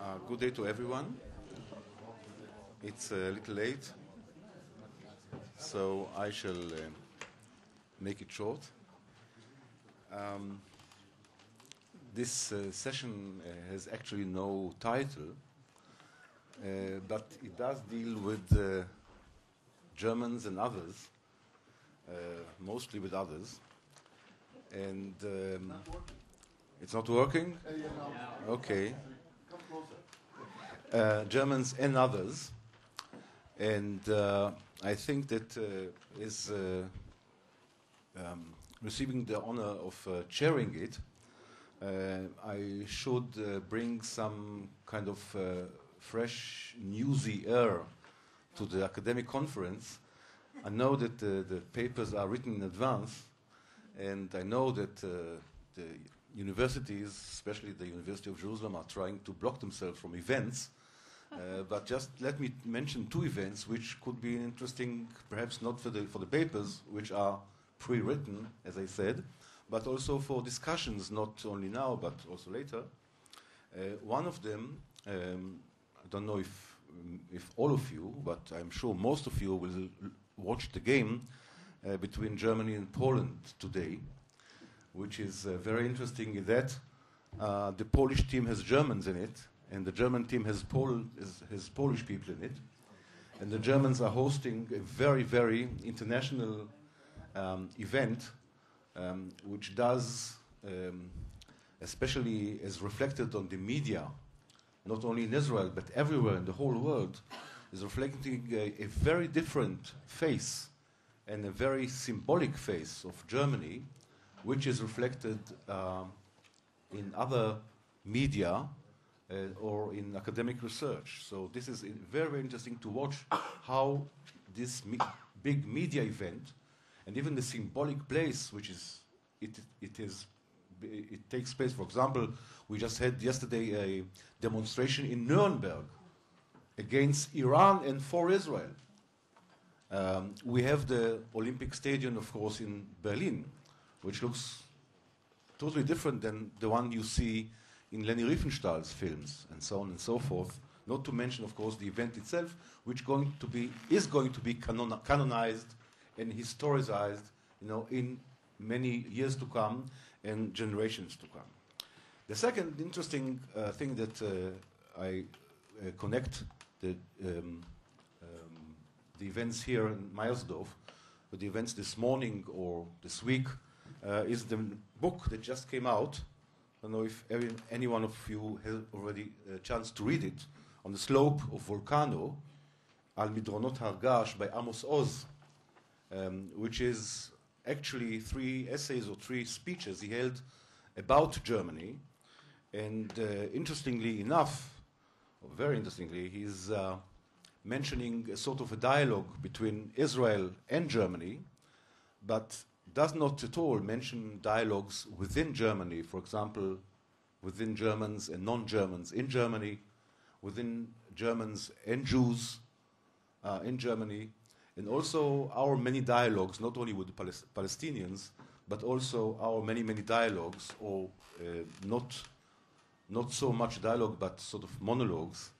Good day to everyone. It's a little late, so I shall make it short. This session has actually no title, but it does deal with Germans and others, mostly with others. And it's not working? Okay. Germans and others. And I think that is receiving the honor of chairing it. I should bring some kind of fresh, newsy air to the academic conference. I know that the papers are written in advance, and I know that the universities, especially the University of Jerusalem, are trying to block themselves from events. But just let me mention two events which could be interesting, perhaps not for the papers, which are pre-written, as I said, but also for discussions, not only now, but also later. One of them, I don't know if all of you, but I'm sure most of you will watch the game between Germany and Poland today, which is very interesting in that the Polish team has Germans in it, and the German team has Polish people in it. And the Germans are hosting a very, very international event, which does, especially as reflected on the media, not only in Israel, but everywhere in the whole world, is reflecting a very different face and a very symbolic face of Germany, which is reflected in other media or in academic research. So this is very, very interesting to watch how this big media event and even the symbolic place, which is it takes place. For example, we just had yesterday a demonstration in Nuremberg against Iran and for Israel. We have the Olympic Stadium, of course, in Berlin, which looks totally different than the one you see in Leni Riefenstahl's films, and so on and so forth. Not to mention, of course, the event itself, which is going to be canonized and historicized, in many years to come and generations to come. The second interesting thing that I connect the events here in Meyersdorf with the events this morning or this week is the book that just came out. I don't know if any one of you has already a chance to read it, On the Slope of Volcano, Al Midronot Har Gaash by Amos Oz, which is actually 3 essays or 3 speeches he held about Germany. And interestingly enough, or very interestingly, he's mentioning a sort of a dialogue between Israel and Germany, but does not at all mention dialogues within Germany, for example, within Germans and non-Germans in Germany, within Germans and Jews in Germany, and also our many dialogues, not only with the Palestinians, but also our many, many dialogues, or not so much dialogue, but sort of monologues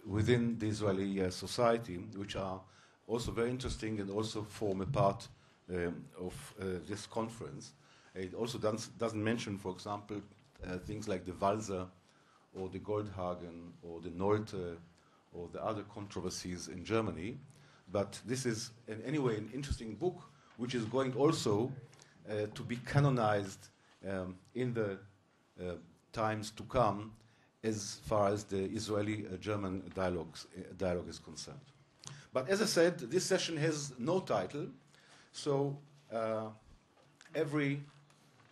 within the Israeli society, which are also very interesting and also form a part of this conference. It also doesn't mention, for example, things like the Walser or the Goldhagen or the Nolte or the other controversies in Germany. But this is, anyway, an interesting book, which is going also to be canonized in the times to come as far as the Israeli-German dialogue is concerned. But as I said, this session has no title, so every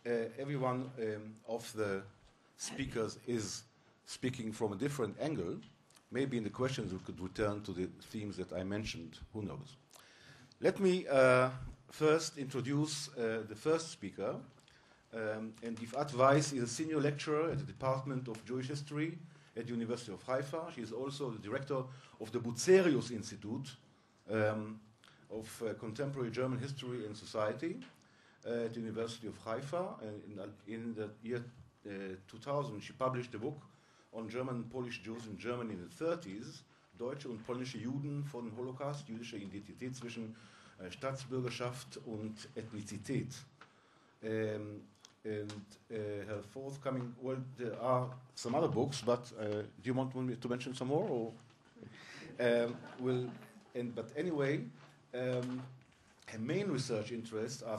one of the speakers is speaking from a different angle. Maybe in the questions we could return to the themes that I mentioned, who knows. Let me first introduce the first speaker. And Yifat Weiss is a senior lecturer at the Department of Jewish History at the University of Haifa. She is also the director of the Bucerius Institute of Contemporary German History and Society at the University of Haifa. In the year 2000, she published a book on German and Polish Jews in Germany in the 30s, deutsche und polnische Juden von Holocaust, jüdische Identität zwischen Staatsbürgerschaft und Ethnizität. And her forthcoming, well, there are some other books, but do you want me to mention some more? Or? But anyway, her main research interests are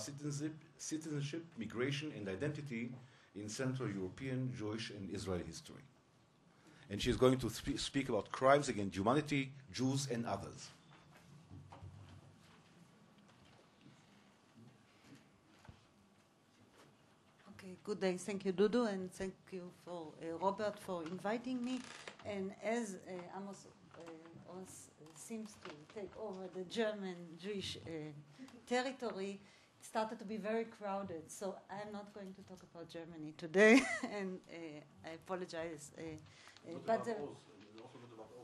citizenship, migration, and identity in Central European, Jewish, and Israeli history. And she's going to speak about crimes against humanity, Jews, and others. Okay, good day. Thank you, Dudu, and thank you for Robert for inviting me. And as Amos seems to take over the German Jewish territory, it started to be very crowded. So I'm not going to talk about Germany today, and I apologize.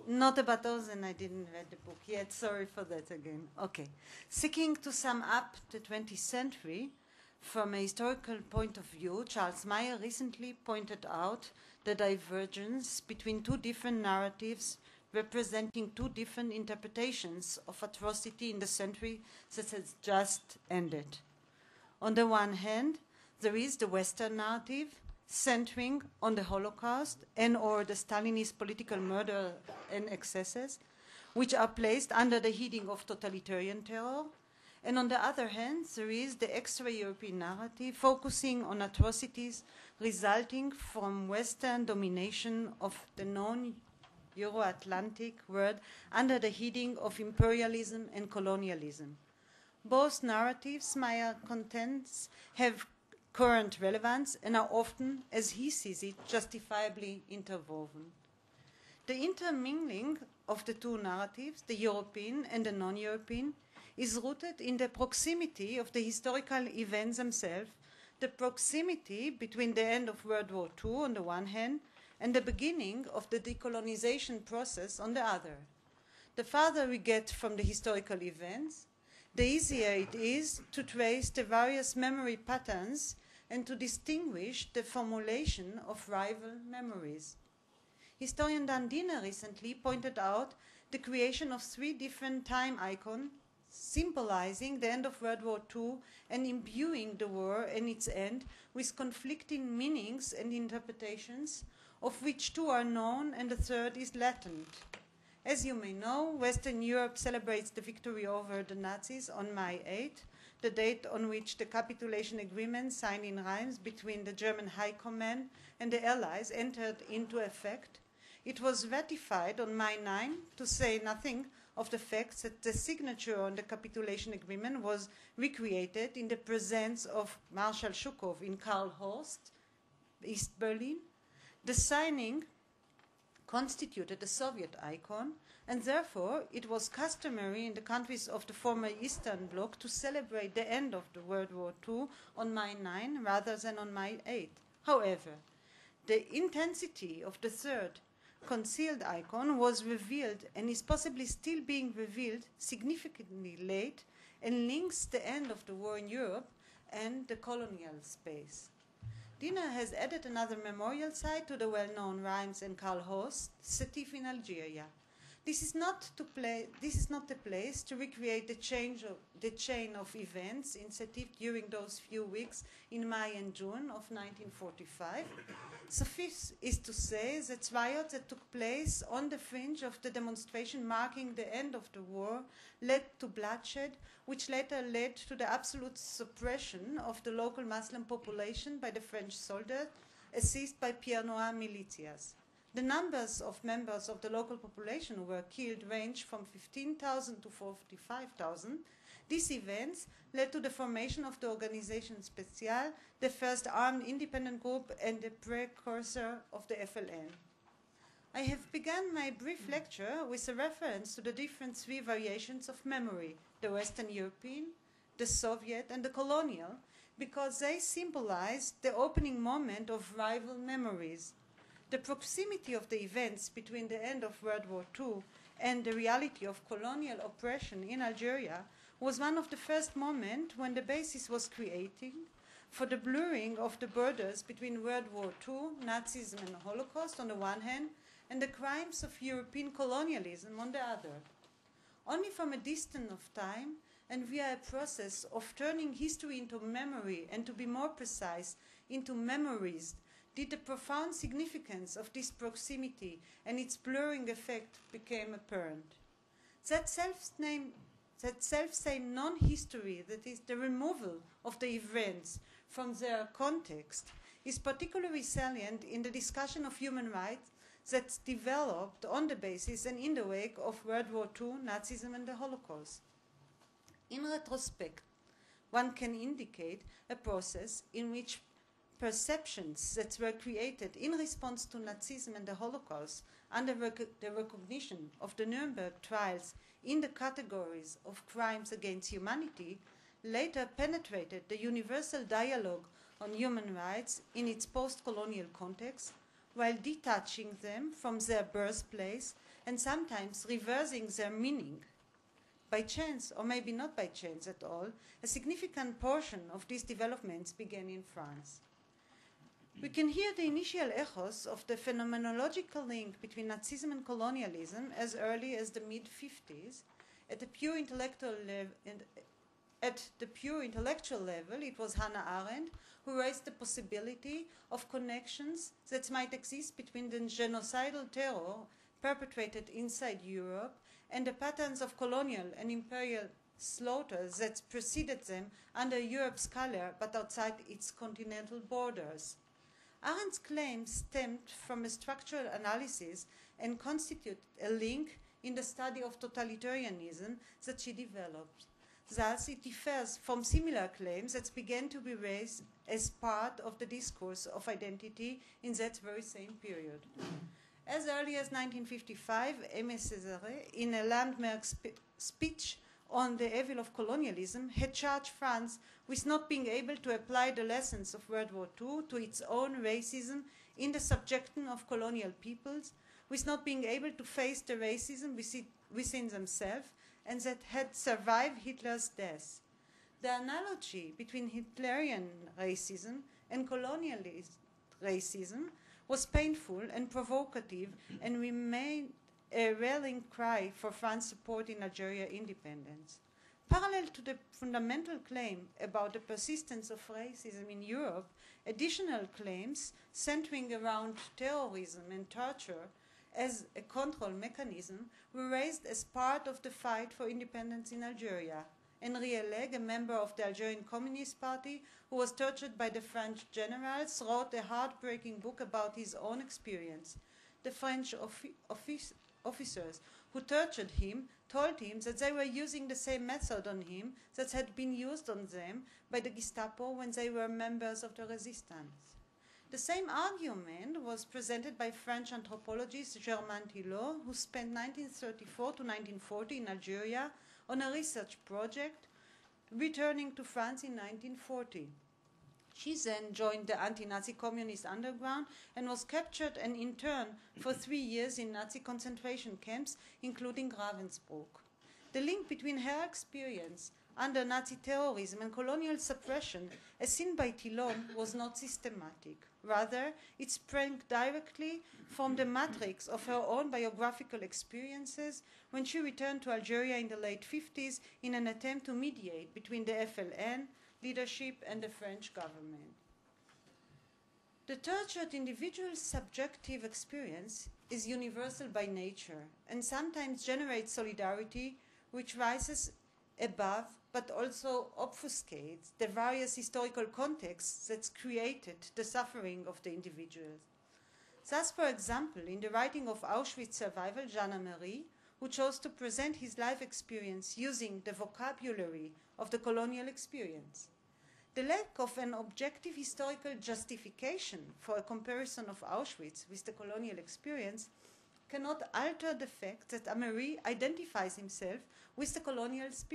Not about those, and I didn't read the book yet. Sorry for that again. Okay. Seeking to sum up the 20th century from a historical point of view, Charles Meier recently pointed out the divergence between two different narratives representing two different interpretations of atrocity in the century that has just ended. On the one hand, there is the Western narrative centering on the Holocaust and or the Stalinist political murder and excesses, which are placed under the heading of totalitarian terror. And on the other hand, there is the extra-European narrative focusing on atrocities resulting from Western domination of the non-Euro-Atlantic world under the heading of imperialism and colonialism. Both narratives, Meier contends, have current relevance and are often, as he sees it, justifiably interwoven. The intermingling of the two narratives, the European and the non-European, is rooted in the proximity of the historical events themselves, the proximity between the end of World War II on the one hand and the beginning of the decolonization process on the other. The farther we get from the historical events, the easier it is to trace the various memory patterns and to distinguish the formulation of rival memories. Historian Dan Diener recently pointed out the creation of three different time icons symbolizing the end of World War II and imbuing the war and its end with conflicting meanings and interpretations, of which two are known and the third is latent. As you may know, Western Europe celebrates the victory over the Nazis on May 8, the date on which the capitulation agreement signed in Reims between the German High Command and the Allies entered into effect. It was ratified on May 9, to say nothing of the fact that the signature on the capitulation agreement was recreated in the presence of Marshal Zhukov in Karlhorst, East Berlin. The signing constituted a Soviet icon, and therefore it was customary in the countries of the former Eastern Bloc to celebrate the end of the World War II on May 9 rather than on May 8. However, the intensity of the third concealed icon was revealed and is possibly still being revealed significantly late and links the end of the war in Europe and the colonial space. Diener has added another memorial site to the well-known Reims and Karlhorst, Sétif in Algeria. This is not the place to recreate the chain of events in Sétif during those few weeks in May and June of 1945. Suffice is to say that riots that took place on the fringe of the demonstration marking the end of the war led to bloodshed, which later led to the absolute suppression of the local Muslim population by the French soldiers, assisted by Pierre Noir militias. The numbers of members of the local population who were killed ranged from 15,000 to 45,000. These events led to the formation of the Organisation Spéciale, the first armed independent group and the precursor of the FLN. I have begun my brief lecture with a reference to the different three variations of memory, the Western European, the Soviet, and the colonial, because they symbolize the opening moment of rival memories. The proximity of the events between the end of World War II and the reality of colonial oppression in Algeria was one of the first moments when the basis was creating for the blurring of the borders between World War II, Nazism and the Holocaust on the one hand, and the crimes of European colonialism on the other. Only from a distance of time and via a process of turning history into memory and, to be more precise, into memories, did the profound significance of this proximity and its blurring effect become apparent. That self-same non-history, that is the removal of the events from their context, is particularly salient in the discussion of human rights that developed on the basis and in the wake of World War II, Nazism and the Holocaust. In retrospect, one can indicate a process in which perceptions that were created in response to Nazism and the Holocaust under the recognition of the Nuremberg trials in the categories of crimes against humanity later penetrated the universal dialogue on human rights in its post-colonial context, while detaching them from their birthplace and sometimes reversing their meaning. By chance, or maybe not by chance at all, a significant portion of these developments began in France. We can hear the initial echoes of the phenomenological link between Nazism and colonialism as early as the mid-50s. At the pure intellectual level, it was Hannah Arendt who raised the possibility of connections that might exist between the genocidal terror perpetrated inside Europe and the patterns of colonial and imperial slaughters that preceded them under Europe's color but outside its continental borders. Arendt's claims stemmed from a structural analysis and constitute a link in the study of totalitarianism that she developed. Thus, it differs from similar claims that began to be raised as part of the discourse of identity in that very same period. As early as 1955, Aimé Césaire, in a landmark speech on the evil of colonialism, had charged France with not being able to apply the lessons of World War II to its own racism in the subjection of colonial peoples, with not being able to face the racism within themselves, and that had survived Hitler's death. The analogy between Hitlerian racism and colonialist racism was painful and provocative and remained a rallying cry for France's support in Algeria independence. Parallel to the fundamental claim about the persistence of racism in Europe, additional claims centering around terrorism and torture as a control mechanism were raised as part of the fight for independence in Algeria. Henri Eleg, a member of the Algerian Communist Party who was tortured by the French generals, wrote a heartbreaking book about his own experience. The French officers who tortured him told him that they were using the same method on him that had been used on them by the Gestapo when they were members of the resistance. The same argument was presented by French anthropologist Germaine Tillot, who spent 1934 to 1940 in Algeria on a research project, returning to France in 1940. She then joined the anti-Nazi communist underground and was captured and interned for 3 years in Nazi concentration camps, including Ravensbrück. The link between her experience under Nazi terrorism and colonial suppression, as seen by Tillot, was not systematic. Rather, it sprang directly from the matrix of her own biographical experiences when she returned to Algeria in the late 50s in an attempt to mediate between the FLN leadership and the French government. The tortured individual's subjective experience is universal by nature and sometimes generates solidarity which rises above but also obfuscates the various historical contexts that created the suffering of the individuals. Thus, for example, in the writing of Auschwitz survivor Jean Amery, who chose to present his life experience using the vocabulary of the colonial experience. The lack of an objective historical justification for a comparison of Auschwitz with the colonial experience cannot alter the fact that Amery identifies himself with the colonized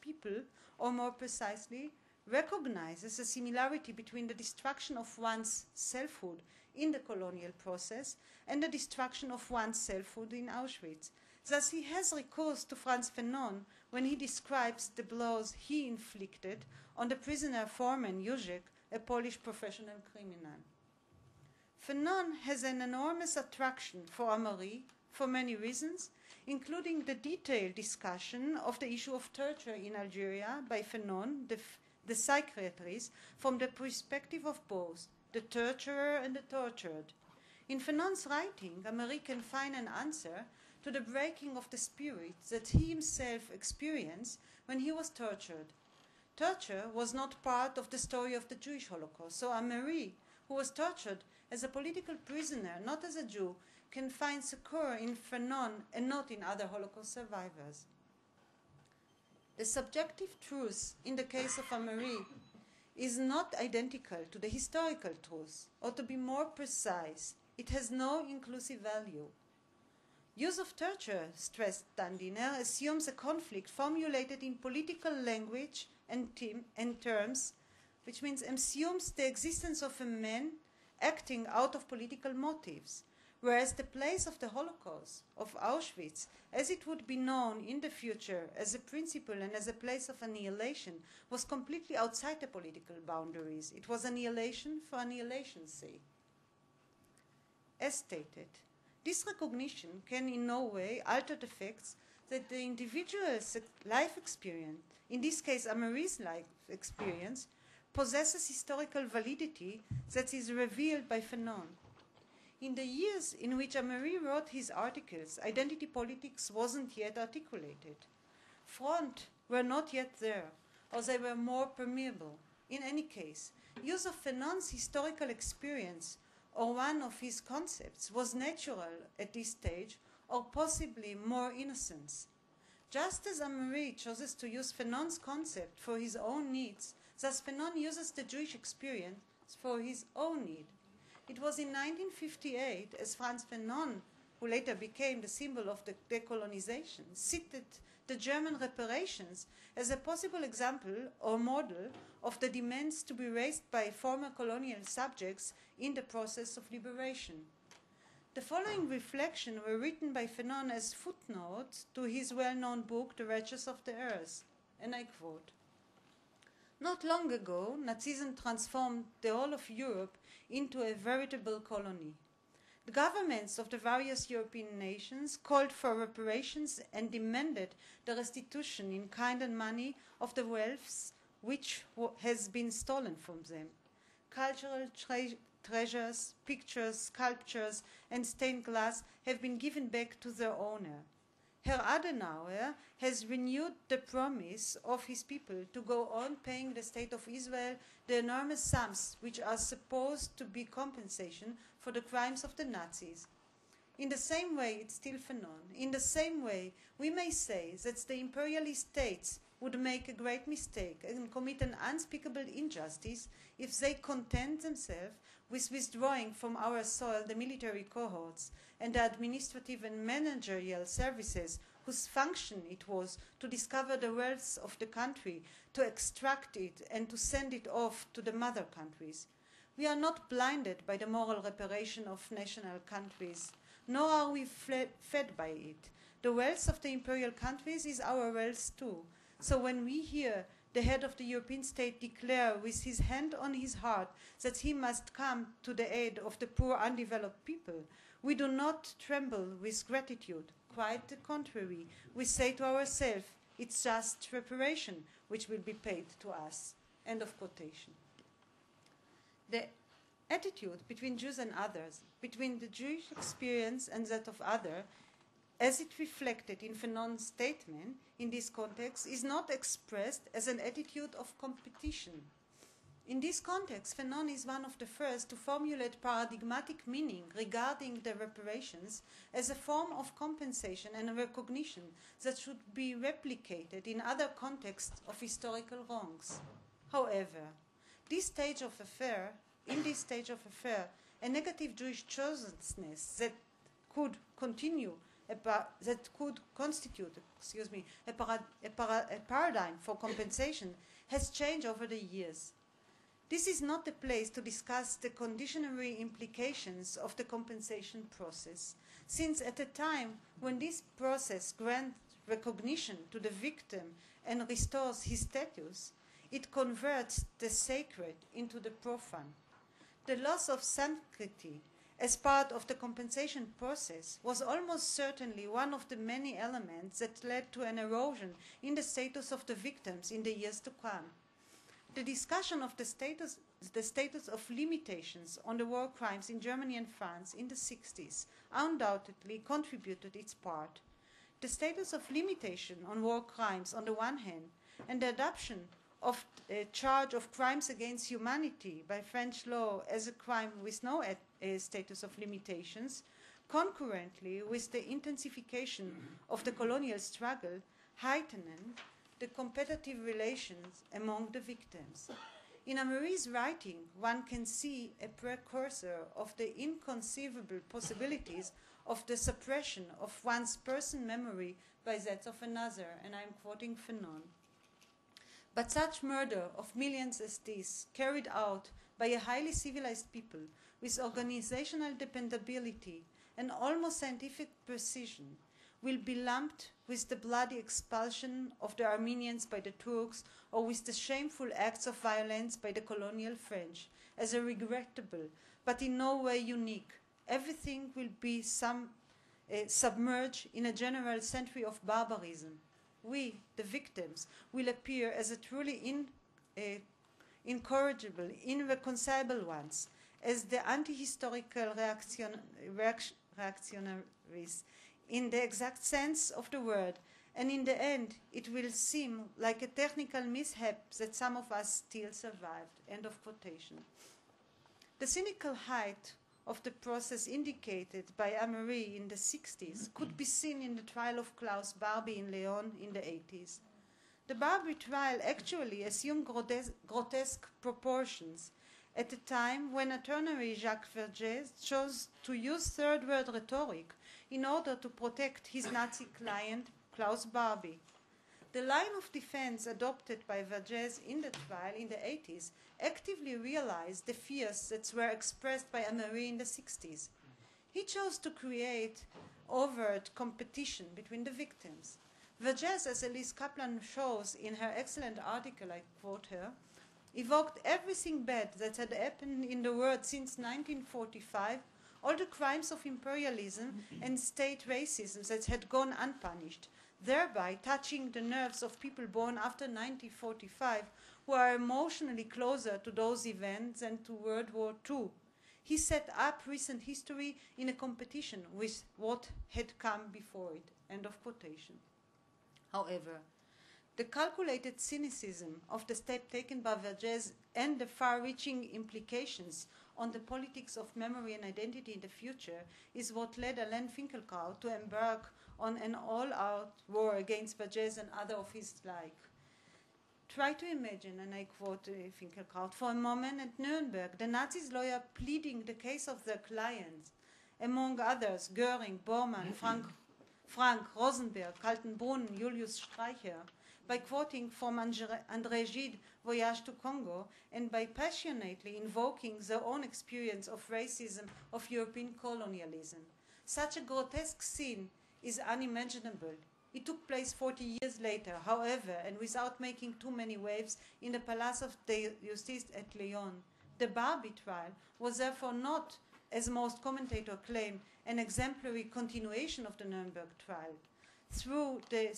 people, or more precisely, recognizes a similarity between the destruction of one's selfhood in the colonial process and the destruction of one's selfhood in Auschwitz. Thus, he has recourse to Frantz Fanon when he describes the blows he inflicted on the prisoner foreman Józek, a Polish professional criminal. Fanon has an enormous attraction for Amaury for many reasons, including the detailed discussion of the issue of torture in Algeria by Fanon, the psychiatrist, from the perspective of both the torturer and the tortured. In Fanon's writing, Amaury can find an answer to the breaking of the spirit that he himself experienced when he was tortured. Torture was not part of the story of the Jewish Holocaust, so Amaury, who was tortured as a political prisoner, not as a Jew, can find succor in Fanon and not in other Holocaust survivors. The subjective truth in the case of Amaury is not identical to the historical truth, or to be more precise, it has no inclusive value. Use of torture, stressed Dandiner, assumes a conflict formulated in political language and terms, which means assumes the existence of a man acting out of political motives, whereas the place of the Holocaust, of Auschwitz, as it would be known in the future as a principle and as a place of annihilation, was completely outside the political boundaries. It was annihilation for annihilation's sake. As stated, this recognition can in no way alter the facts that the individual's life experience, in this case Amaury's life experience, possesses historical validity that is revealed by Fanon. In the years in which Amaury wrote his articles, identity politics wasn't yet articulated. Front were not yet there, or they were more permeable. In any case, use of Fanon's historical experience or one of his concepts was natural at this stage, or possibly more innocent. Just as Amaury chooses to use Fanon's concept for his own needs, thus Fanon uses the Jewish experience for his own need. It was in 1958, as Franz Fanon, who later became the symbol of the decolonization, cited the German reparations as a possible example or model of the demands to be raised by former colonial subjects in the process of liberation. The following reflections were written by Fanon as footnotes to his well-known book, The Wretches of the Earth, and I quote, "Not long ago, Nazism transformed the whole of Europe into a veritable colony. The governments of the various European nations called for reparations and demanded the restitution in kind and money of the wealth which has been stolen from them. Cultural treasures, pictures, sculptures, and stained glass have been given back to their owner. Herr Adenauer has renewed the promise of his people to go on paying the State of Israel the enormous sums which are supposed to be compensation for the crimes of the Nazis. In the same way, it's still Fanon, in the same way, we may say that the imperialist states would make a great mistake and commit an unspeakable injustice if they content themselves with withdrawing from our soil the military cohorts and the administrative and managerial services whose function it was to discover the wealth of the country, to extract it, and to send it off to the mother countries. We are not blinded by the moral reparation of national countries, nor are we fed by it. The wealth of the imperial countries is our wealth too. So when we hear the head of the European state declare with his hand on his heart that he must come to the aid of the poor undeveloped people, we do not tremble with gratitude. Quite the contrary, we say to ourselves, it's just reparation which will be paid to us. End of quotation. The attitude between Jews and others, between the Jewish experience and that of others, as it reflected in Fanon's statement in this context, is not expressed as an attitude of competition. In this context, Fanon is one of the first to formulate paradigmatic meaning regarding the reparations as a form of compensation and a recognition that should be replicated in other contexts of historical wrongs. However, in this stage of affair, a negative Jewish chosenness that could constitute a paradigm for compensation has changed over the years. This is not the place to discuss the conditionary implications of the compensation process, since at a time when this process grants recognition to the victim and restores his status, it converts the sacred into the profane. The loss of sanctity as part of the compensation process was almost certainly one of the many elements that led to an erosion in the status of the victims in the years to come. The discussion of the status of limitations on the war crimes in Germany and France in the 60s undoubtedly contributed its part. The status of limitation on war crimes on the one hand, and the adoption of a charge of crimes against humanity by French law as a crime with no status of limitations, concurrently with the intensification of the colonial struggle, heightened the competitive relations among the victims. In Amarie's writing, one can see a precursor of the inconceivable possibilities of the suppression of one's person memory by that of another, and I'm quoting Fanon. But such murder of millions as this, carried out by a highly civilized people with organizational dependability and almost scientific precision, will be lumped with the bloody expulsion of the Armenians by the Turks or with the shameful acts of violence by the colonial French as a regrettable but in no way unique. Everything will be submerged in a general century of barbarism. We, the victims, will appear as a truly incorrigible, irreconcilable ones, as the anti-historical reactionaries, in the exact sense of the word, and in the end it will seem like a technical mishap that some of us still survived. End of quotation. The cynical height of the process indicated by Amery in the 60s could be seen in the trial of Klaus Barbie in Leon in the 80s. The Barbie trial actually assumed grotesque proportions at a time when attorney Jacques Vergès chose to use third-word rhetoric in order to protect his Nazi client, Klaus Barbie. The line of defense adopted by Vergès in the trial in the 80s actively realized the fears that were expressed by Amery in the 60s. He chose to create overt competition between the victims. Vergès, as Elise Kaplan shows in her excellent article, I quote her, evoked everything bad that had happened in the world since 1945, all the crimes of imperialism and state racism that had gone unpunished, thereby touching the nerves of people born after 1945 who are emotionally closer to those events than to World War II. He set up recent history in a competition with what had come before it. End of quotation. However, the calculated cynicism of the step taken by Vergès and the far-reaching implications on the politics of memory and identity in the future is what led Alain Finkielkraut to embark on an all-out war against Vergès and other of his like. Try to imagine, and I quote Finkielkraut, for a moment at Nuremberg, the Nazis' lawyer pleading the case of their clients, among others Göring, Bormann, Frank, Rosenberg, Kaltenbrunn, Julius Streicher, by quoting from André Gide, Voyage to Congo, and by passionately invoking their own experience of racism, of European colonialism. Such a grotesque scene is unimaginable. It took place 40 years later, however, and without making too many waves, in the Palace of de Justice at Lyon. The Barbie trial was therefore not, as most commentators claim, an exemplary continuation of the Nuremberg trial. Through the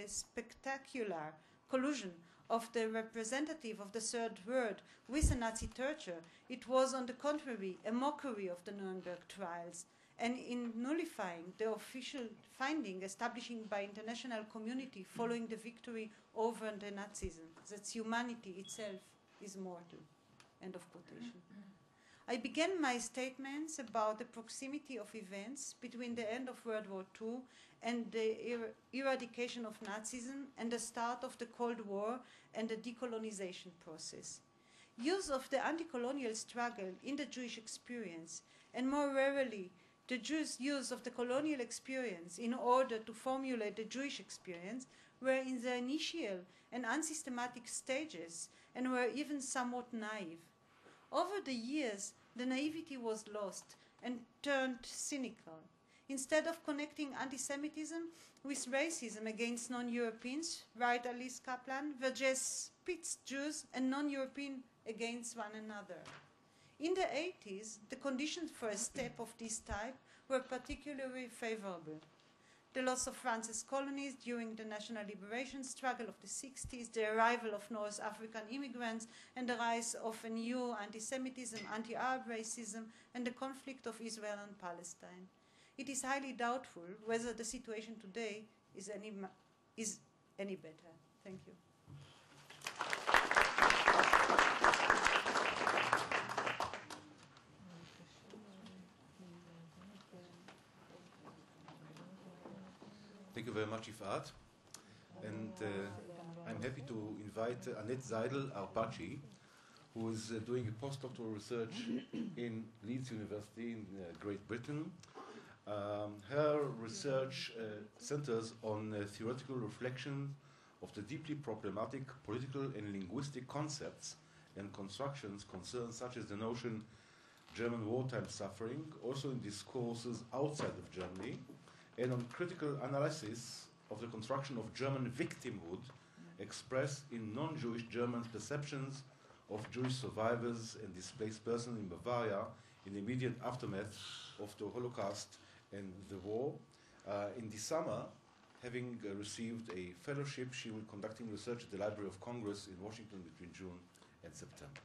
spectacular collusion of the representative of the third word with a Nazi torture, it was, on the contrary, a mockery of the Nuremberg trials, and in nullifying the official finding established by international community following the victory over the Nazism, that humanity itself is mortal. End of quotation. I began my statements about the proximity of events between the end of World War II and the eradication of Nazism and the start of the Cold War and the decolonization process. Use of the anti-colonial struggle in the Jewish experience, and more rarely, the Jews' use of the colonial experience in order to formulate the Jewish experience, were in the initial and unsystematic stages and were even somewhat naive. Over the years, the naivety was lost and turned cynical. instead of connecting anti-Semitism with racism against non-Europeans, write Alice Kaplan, Vergès pits Jews and non-European against one another. In the 80s, the conditions for a step of this type were particularly favorable. The loss of France's colonies during the national liberation struggle of the 60s, the arrival of North African immigrants, and the rise of a new anti-Semitism, anti-Arab racism, and the conflict of Israel and Palestine. It is highly doubtful whether the situation today is any better. Thank you. Thank you very much, Yifat. And I'm happy to invite Annette Seidel-Arpacci, who is doing a postdoctoral research in Leeds University in Great Britain. Her research centers on theoretical reflection of the deeply problematic political and linguistic concepts and constructions concerned such as the notion German wartime suffering, also in discourses outside of Germany, and on critical analysis of the construction of German victimhood expressed in non-Jewish Germans' perceptions of Jewish survivors and displaced persons in Bavaria in the immediate aftermath of the Holocaust and the war. In this summer, having received a fellowship, she will be conducting research at the Library of Congress in Washington between June and September.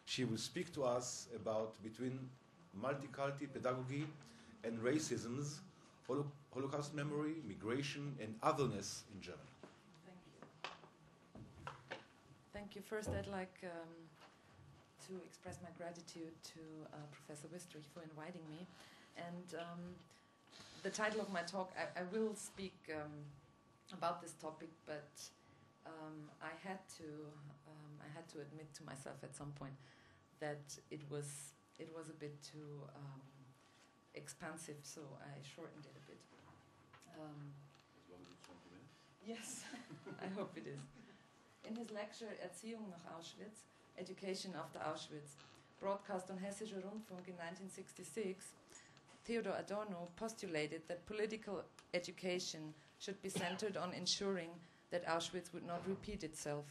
She will speak to us about between multiculti pedagogy and racisms, Holocaust memory, migration, and otherness in Germany. Thank you. Thank you. First, I'd like to express my gratitude to Professor Wistrich for inviting me. And the title of my talk, I will speak about this topic, but I had to admit to myself at some point that it was a bit too expansive, so I shortened it a bit. Yes, I hope it is. In his lecture Erziehung nach Auschwitz, Education After Auschwitz, broadcast on Hessischer Rundfunk in 1966, Theodor Adorno postulated that political education should be centered on ensuring that Auschwitz would not repeat itself.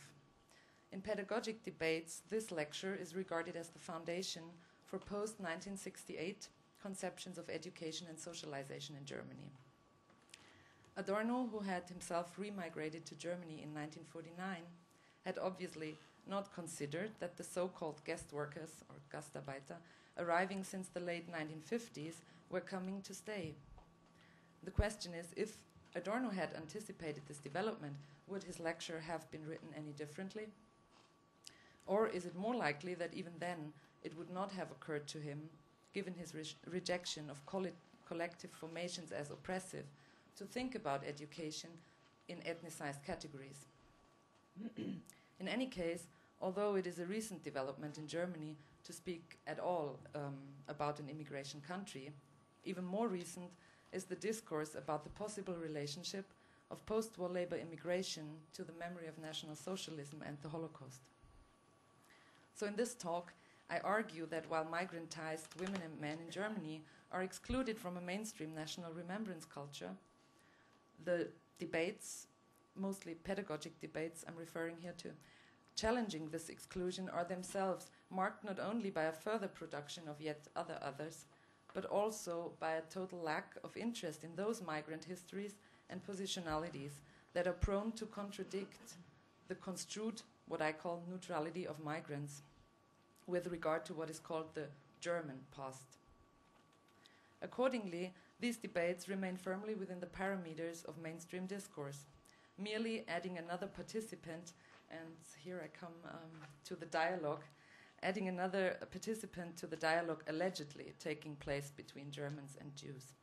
In pedagogic debates, this lecture is regarded as the foundation for post-1968 conceptions of education and socialization in Germany. Adorno, who had himself remigrated to Germany in 1949, had obviously not considered that the so-called guest workers, or Gastarbeiter, arriving since the late 1950s, were coming to stay. The question is, if Adorno had anticipated this development, would his lecture have been written any differently? Or is it more likely that even then it would not have occurred to him, given his rejection of collective formations as oppressive, to think about education in ethnicized categories? In any case, although it is a recent development in Germany to speak at all about an immigration country, even more recent is the discourse about the possible relationship of post-war labor immigration to the memory of National Socialism and the Holocaust. So in this talk, I argue that while migrantized women and men in Germany are excluded from a mainstream national remembrance culture, the debates, mostly pedagogic debates I'm referring here to, challenging this exclusion are themselves marked not only by a further production of yet other others, but also by a total lack of interest in those migrant histories and positionalities that are prone to contradict the construed, what I call, neutrality of migrants with regard to what is called the German past. Accordingly, these debates remain firmly within the parameters of mainstream discourse, merely adding another participant, and here I come to the dialogue, adding another participant to the dialogue allegedly taking place between Germans and Jews.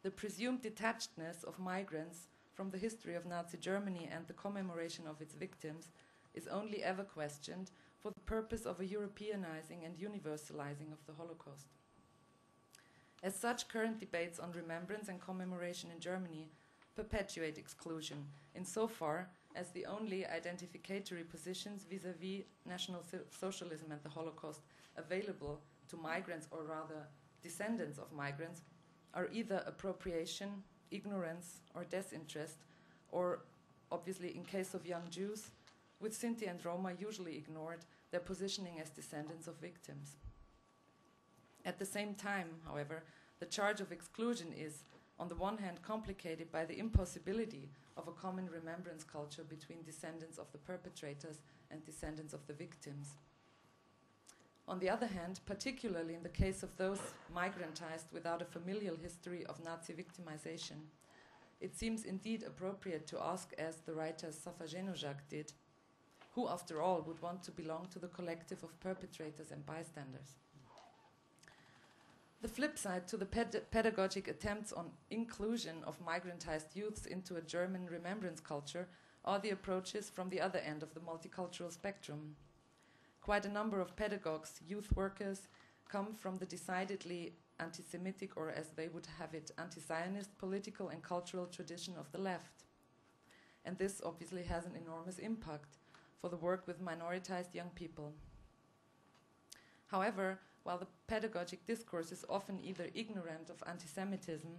The presumed detachedness of migrants from the history of Nazi Germany and the commemoration of its victims is only ever questioned for the purpose of a Europeanizing and universalizing of the Holocaust. As such, current debates on remembrance and commemoration in Germany perpetuate exclusion insofar as the only identificatory positions vis-à-vis National Socialism and the Holocaust available to migrants, or rather descendants of migrants, are either appropriation, ignorance, or disinterest, or, obviously in case of young Jews, with Sinti and Roma usually ignored, their positioning as descendants of victims. At the same time, however, the charge of exclusion is, on the one hand, complicated by the impossibility of a common remembrance culture between descendants of the perpetrators and descendants of the victims. On the other hand, particularly in the case of those migrantized without a familial history of Nazi victimization, it seems indeed appropriate to ask, as the writer Safa Genojak did, who, after all, would want to belong to the collective of perpetrators and bystanders? The flip side to the pedagogic attempts on inclusion of migrantized youths into a German remembrance culture are the approaches from the other end of the multicultural spectrum. Quite a number of pedagogues, youth workers, come from the decidedly anti-Semitic, or as they would have it, anti-Zionist political and cultural tradition of the left. And this obviously has an enormous impact for the work with minoritized young people. However, while the pedagogic discourse is often either ignorant of anti-Semitism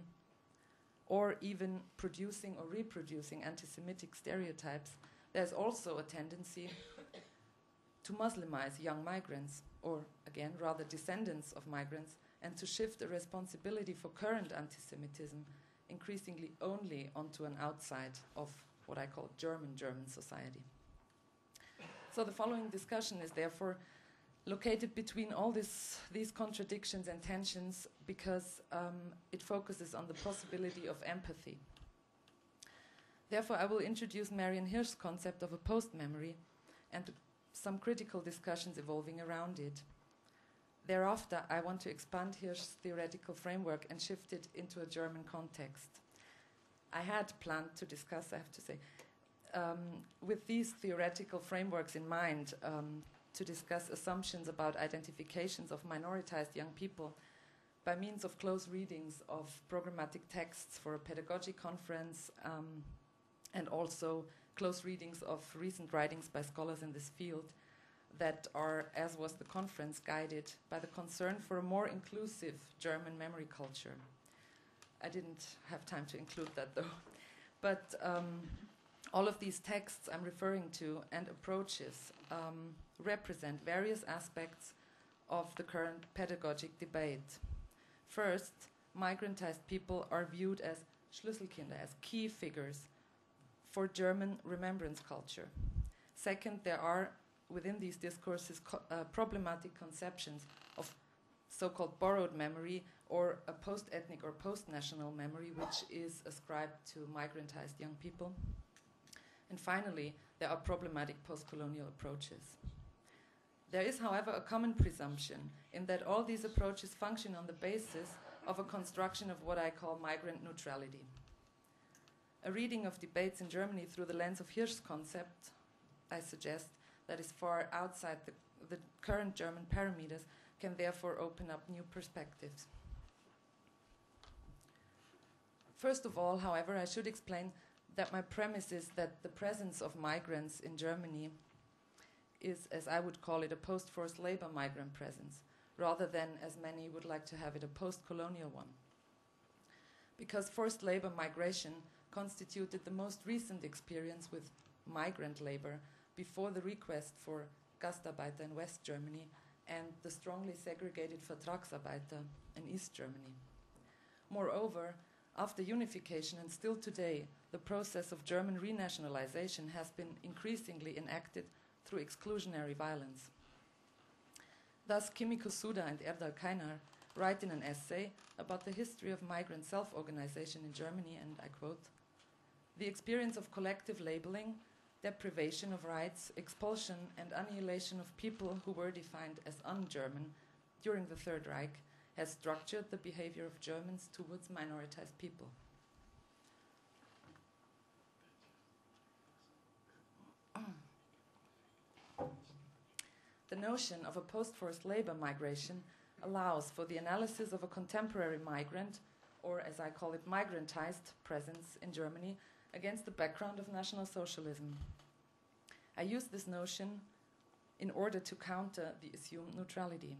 or even producing or reproducing anti-Semitic stereotypes, there's also a tendency to Muslimize young migrants, or again, rather descendants of migrants, and to shift the responsibility for current anti-Semitism increasingly only onto an outside of what I call German society. So the following discussion is therefore located between all these contradictions and tensions because it focuses on the possibility of empathy. Therefore, I will introduce Marion Hirsch's concept of a post-memory and some critical discussions evolving around it. Thereafter, I want to expand Hirsch's theoretical framework and shift it into a German context. I had planned to discuss, I have to say, with these theoretical frameworks in mind, to discuss assumptions about identifications of minoritized young people by means of close readings of programmatic texts for a pedagogy conference and also close readings of recent writings by scholars in this field that are, as was the conference, guided by the concern for a more inclusive German memory culture. I didn't have time to include that though. But all of these texts I'm referring to and approaches represent various aspects of the current pedagogic debate. First, migrantized people are viewed as Schlüsselkinder, as key figures for German remembrance culture. Second, there are within these discourses problematic conceptions of so-called borrowed memory or a post-ethnic or post-national memory which is ascribed to migrantized young people. And finally, there are problematic post-colonial approaches. There is, however, a common presumption in that all these approaches function on the basis of a construction of what I call migrant neutrality. A reading of debates in Germany through the lens of Hirsch's concept, I suggest, that is far outside the current German parameters, can therefore open up new perspectives. First of all, however, I should explain that my premise is that the presence of migrants in Germany is, as I would call it, a post-forced labor migrant presence, rather than, as many would like to have it, a post-colonial one. Because forced labor migration constituted the most recent experience with migrant labor before the request for Gastarbeiter in West Germany and the strongly segregated Vertragsarbeiter in East Germany. Moreover, after unification and still today, the process of German renationalization has been increasingly enacted through exclusionary violence. Thus, Kimiko Suda and Erdal Kainar write in an essay about the history of migrant self-organization in Germany, and I quote, "The experience of collective labeling, deprivation of rights, expulsion and annihilation of people who were defined as un-German during the Third Reich has structured the behavior of Germans towards minoritized people." The notion of a post-forced labor migration allows for the analysis of a contemporary migrant, or as I call it, migrantized presence in Germany against the background of National Socialism. I use this notion in order to counter the assumed neutrality.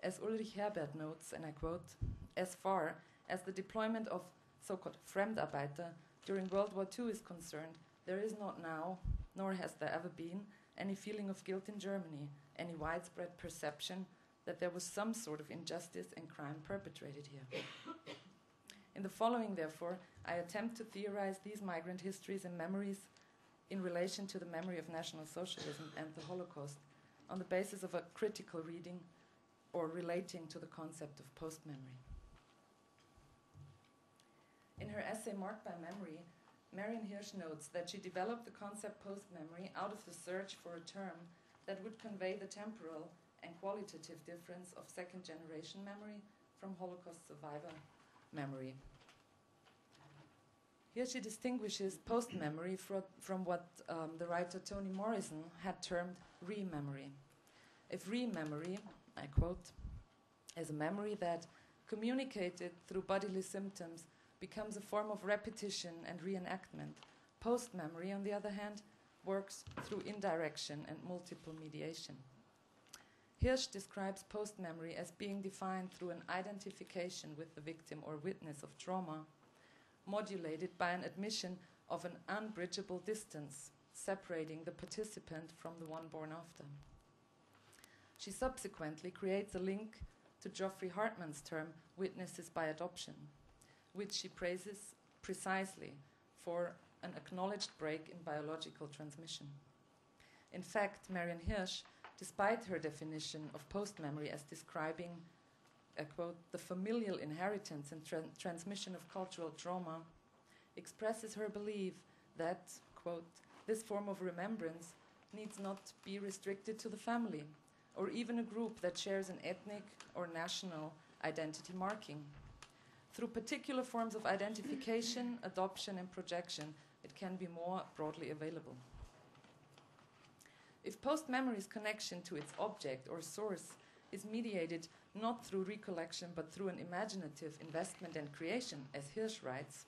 As Ulrich Herbert notes, and I quote, "As far as the deployment of so-called Fremdarbeiter during World War II is concerned, there is not now, nor has there ever been, any feeling of guilt in Germany, any widespread perception that there was some sort of injustice and crime perpetrated here. In the following, therefore, I attempt to theorize these migrant histories and memories in relation to the memory of National Socialism and the Holocaust on the basis of a critical reading or relating to the concept of post-memory. In her essay Marked by Memory, Marion Hirsch notes that she developed the concept post-memory out of the search for a term that would convey the temporal and qualitative difference of second-generation memory from Holocaust survivor memory. Here she distinguishes post-memory from what the writer Toni Morrison had termed re-memory. If re-memory, I quote, is a memory that, communicated through bodily symptoms, becomes a form of repetition and reenactment, post-memory, on the other hand, works through indirection and multiple mediation. Hirsch describes post-memory as being defined through an identification with the victim or witness of trauma, modulated by an admission of an unbridgeable distance separating the participant from the one born after. She subsequently creates a link to Geoffrey Hartman's term witnesses by adoption, which she praises precisely for an acknowledged break in biological transmission. In fact, Marion Hirsch, despite her definition of post-memory as describing, quote, the familial inheritance and transmission of cultural trauma, expresses her belief that, quote, this form of remembrance needs not be restricted to the family, or even a group that shares an ethnic or national identity marking. Through particular forms of identification, adoption, and projection, it can be more broadly available. If post-memory's connection to its object or source is mediated not through recollection but through an imaginative investment and creation, as Hirsch writes,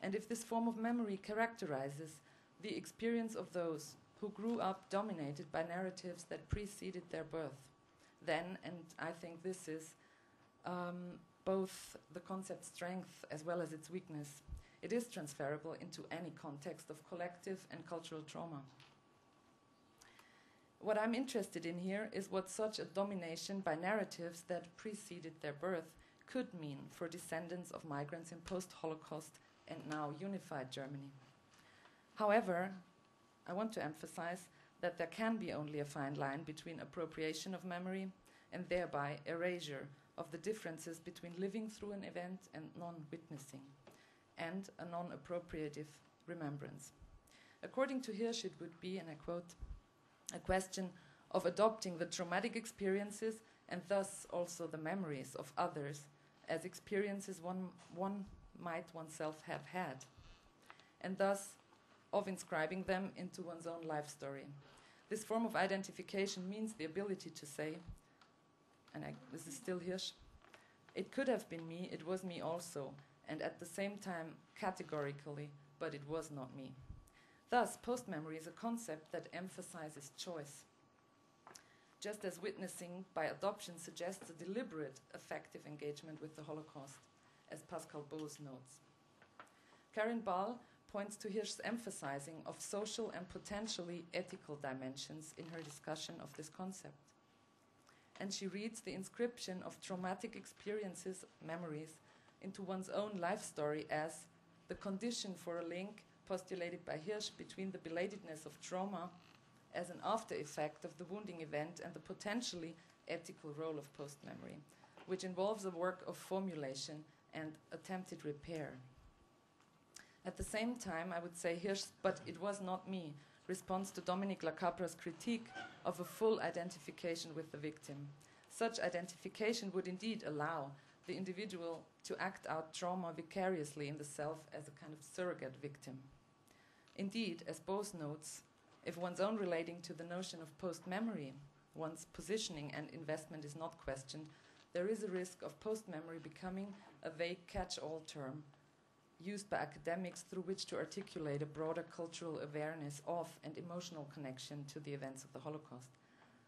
and if this form of memory characterizes the experience of those who grew up dominated by narratives that preceded their birth, then, and I think this is both the concept's strength as well as its weakness, it is transferable into any context of collective and cultural trauma. What I'm interested in here is what such a domination by narratives that preceded their birth could mean for descendants of migrants in post-Holocaust and now unified Germany. However, I want to emphasize that there can be only a fine line between appropriation of memory and thereby erasure of the differences between living through an event and non-witnessing, and a non-appropriative remembrance. According to Hirsch, it would be, and I quote, a question of adopting the traumatic experiences and thus also the memories of others as experiences one might oneself have had, and thus of inscribing them into one's own life story. This form of identification means the ability to say, and this is still Hirsch, it could have been me, it was me also, and at the same time categorically, but it was not me. Thus, post-memory is a concept that emphasizes choice, just as witnessing by adoption suggests a deliberate, effective engagement with the Holocaust, as Pascal Bose notes. Karin Ball points to Hirsch's emphasizing of social and potentially ethical dimensions in her discussion of this concept. And she reads the inscription of traumatic experiences, memories, into one's own life story as the condition for a link postulated by Hirsch between the belatedness of trauma as an after effect of the wounding event and the potentially ethical role of post-memory, which involves a work of formulation and attempted repair. At the same time, I would say Hirsch, but it was not me, responds to Dominique Lacapra's critique of a full identification with the victim. Such identification would indeed allow the individual to act out trauma vicariously in the self as a kind of surrogate victim. Indeed, as Bose notes, if one's own relating to the notion of post-memory, one's positioning and investment is not questioned, there is a risk of post-memory becoming a vague catch-all term used by academics through which to articulate a broader cultural awareness of and emotional connection to the events of the Holocaust.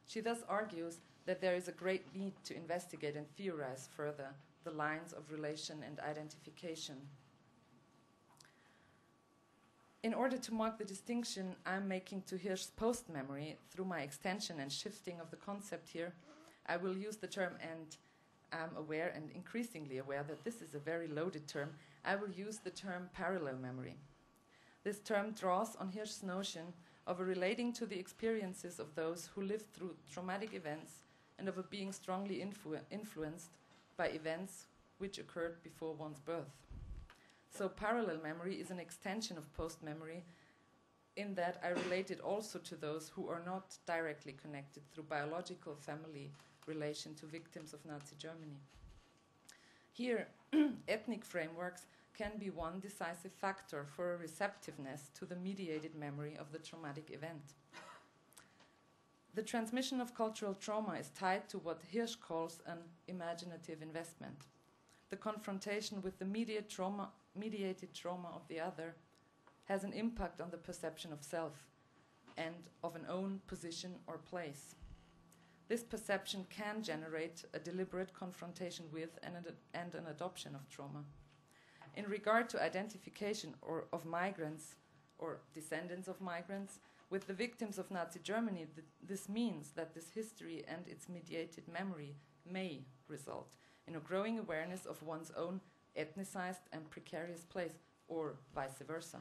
She thus argues that there is a great need to investigate and theorize further the lines of relation and identification. In order to mark the distinction I'm making to Hirsch's post-memory through my extension and shifting of the concept here, I will use the term, and I'm aware and increasingly aware that this is a very loaded term, I will use the term parallel memory. This term draws on Hirsch's notion of a relating to the experiences of those who lived through traumatic events and of a being strongly influenced by events which occurred before one's birth. So parallel memory is an extension of post-memory in that I relate it also to those who are not directly connected through biological family relation to victims of Nazi Germany. Here, ethnic frameworks can be one decisive factor for a receptiveness to the mediated memory of the traumatic event. The transmission of cultural trauma is tied to what Hirsch calls an imaginative investment. The confrontation with the mediated trauma of the other has an impact on the perception of self and of an own position or place. This perception can generate a deliberate confrontation with and an adoption of trauma. In regard to identification of migrants or descendants of migrants with the victims of Nazi Germany, this means that this history and its mediated memory may result in a growing awareness of one's own ethnicized and precarious place, or vice versa.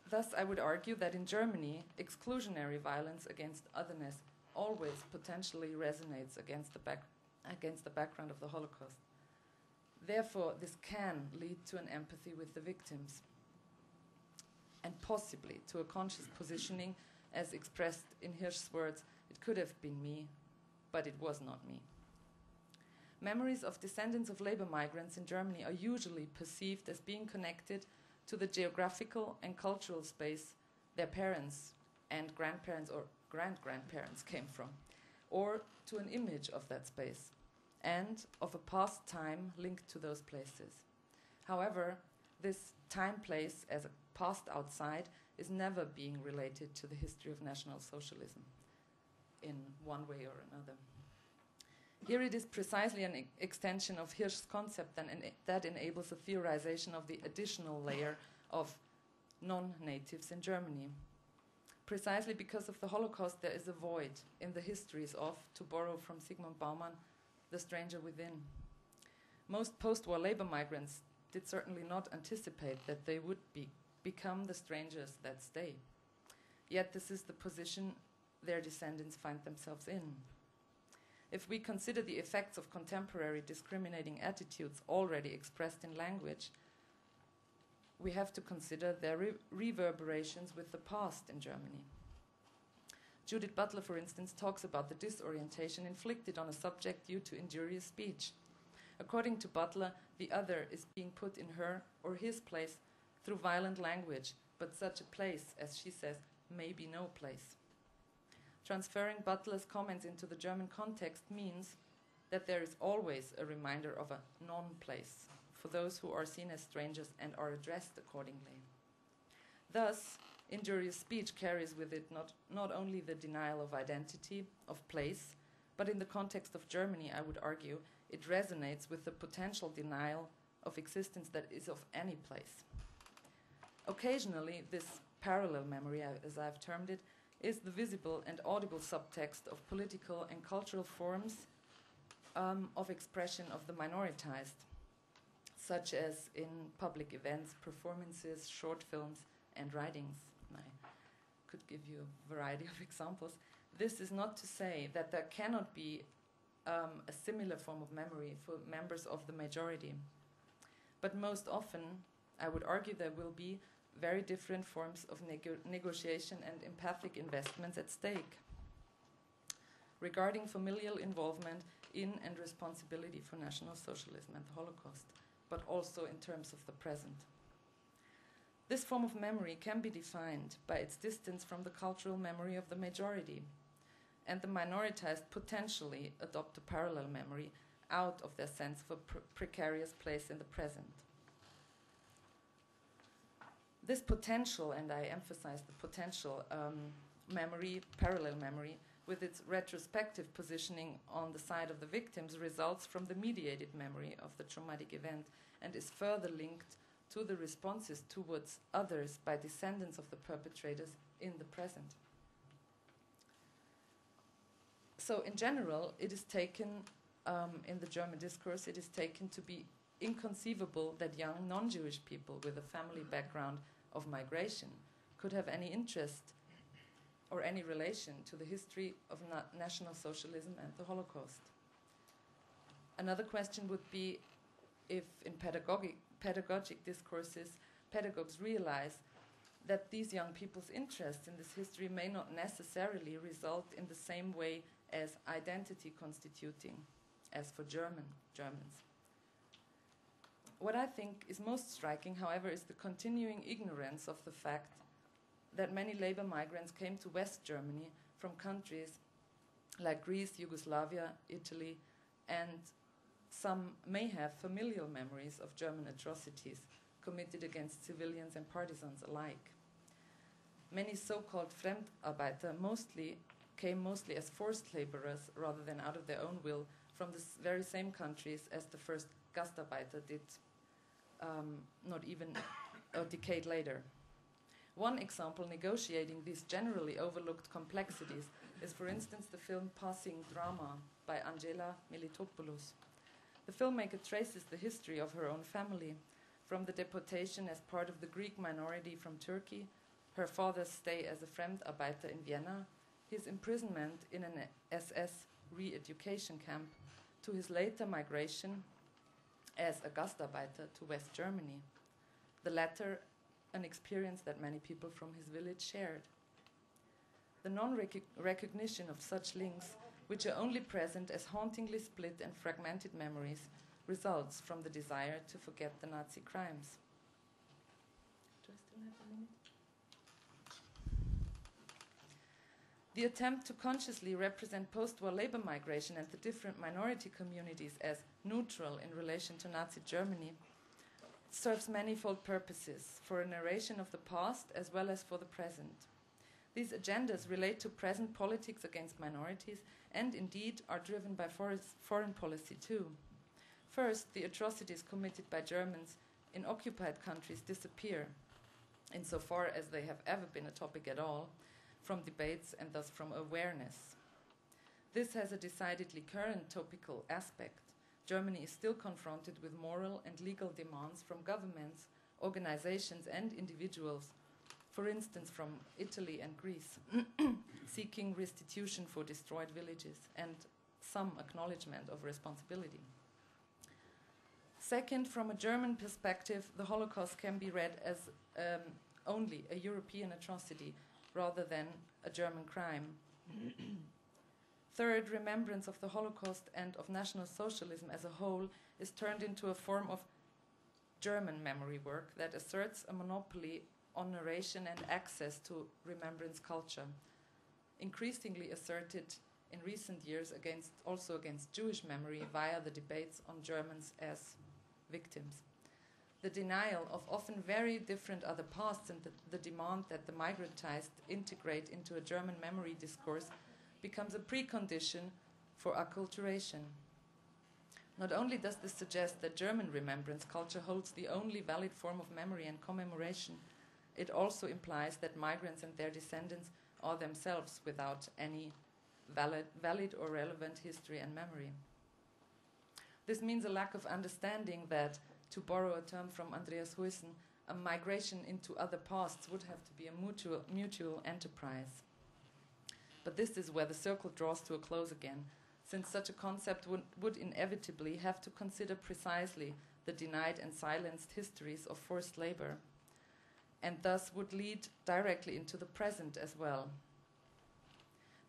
Thus, I would argue that in Germany, exclusionary violence against otherness always potentially resonates against the background of the Holocaust. Therefore, this can lead to an empathy with the victims and possibly to a conscious positioning as expressed in Hirsch's words, "It could have been me, but it was not me." Memories of descendants of labor migrants in Germany are usually perceived as being connected to the geographical and cultural space their parents and grandparents or grand-grandparents came from, or to an image of that space and of a past time linked to those places. However, this time-place as a past outside is never being related to the history of National Socialism in one way or another. Here it is precisely an extension of Hirsch's concept that enables a theorization of the additional layer of non-natives in Germany. Precisely because of the Holocaust, there is a void in the histories of, to borrow from Zygmunt Bauman, the stranger within. Most post-war labor migrants did certainly not anticipate that they would become the strangers that stay. Yet this is the position their descendants find themselves in. If we consider the effects of contemporary discriminating attitudes already expressed in language, we have to consider their reverberations with the past in Germany. Judith Butler, for instance, talks about the disorientation inflicted on a subject due to injurious speech. According to Butler, the other is being put in her or his place through violent language, but such a place, as she says, may be no place. Transferring Butler's comments into the German context means that there is always a reminder of a non-place for those who are seen as strangers and are addressed accordingly. Thus, injurious speech carries with it not only the denial of identity, of place, but in the context of Germany, I would argue, it resonates with the potential denial of existence that is of any place. Occasionally, this parallel memory, as I've termed it, is the visible and audible subtext of political and cultural forms of expression of the minoritized, such as in public events, performances, short films, and writings. I could give you a variety of examples. This is not to say that there cannot be a similar form of memory for members of the majority. But most often, I would argue there will be very different forms of negotiation and empathic investments at stake regarding familial involvement in and responsibility for National Socialism and the Holocaust, but also in terms of the present. This form of memory can be defined by its distance from the cultural memory of the majority, and the minoritized potentially adopt a parallel memory out of their sense of a precarious place in the present. This potential, and I emphasize the potential, memory, parallel memory, with its retrospective positioning on the side of the victims, results from the mediated memory of the traumatic event and is further linked to the responses towards others by descendants of the perpetrators in the present. So in general, it is taken, in the German discourse, it is taken to be inconceivable that young non-Jewish people with a family background of migration could have any interest or any relation to the history of National Socialism and the Holocaust. Another question would be if in pedagogic discourses, pedagogues realize that these young people's interest in this history may not necessarily result in the same way as identity constituting as for Germans. What I think is most striking, however, is the continuing ignorance of the fact that many labor migrants came to West Germany from countries like Greece, Yugoslavia, Italy, and some may have familial memories of German atrocities committed against civilians and partisans alike. Many so-called Fremdarbeiter came mostly as forced laborers rather than out of their own will from the very same countries as the first Gastarbeiter did not even a decade later. One example negotiating these generally overlooked complexities is, for instance, the film Passing Drama by Angela Melitopoulos. The filmmaker traces the history of her own family, from the deportation as part of the Greek minority from Turkey, her father's stay as a Fremdarbeiter in Vienna, his imprisonment in an SS re-education camp, to his later migration as a Gastarbeiter to West Germany. The latter an experience that many people from his village shared. The non-recognition of such links, which are only present as hauntingly split and fragmented memories, results from the desire to forget the Nazi crimes. Do I still have a minute? The attempt to consciously represent post-war labor migration and the different minority communities as neutral in relation to Nazi Germany serves manifold purposes for a narration of the past as well as for the present. These agendas relate to present politics against minorities and indeed are driven by foreign policy too. First, the atrocities committed by Germans in occupied countries disappear, insofar as they have ever been a topic at all, from debates and thus from awareness. This has a decidedly current topical aspect. Germany is still confronted with moral and legal demands from governments, organizations, and individuals, for instance from Italy and Greece, seeking restitution for destroyed villages and some acknowledgement of responsibility. Second, from a German perspective, the Holocaust can be read as only a European atrocity rather than a German crime. Third, remembrance of the Holocaust and of National Socialism as a whole is turned into a form of German memory work that asserts a monopoly on narration and access to remembrance culture, increasingly asserted in recent years also against Jewish memory via the debates on Germans as victims. The denial of often very different other pasts and the demand that the migrantized integrate into a German memory discourse becomes a precondition for acculturation. Not only does this suggest that German remembrance culture holds the only valid form of memory and commemoration, it also implies that migrants and their descendants are themselves without any valid or relevant history and memory. This means a lack of understanding that, to borrow a term from Andreas Huyssen, a migration into other pasts would have to be a mutual enterprise. But this is where the circle draws to a close again, since such a concept would inevitably have to consider precisely the denied and silenced histories of forced labor, and thus would lead directly into the present as well.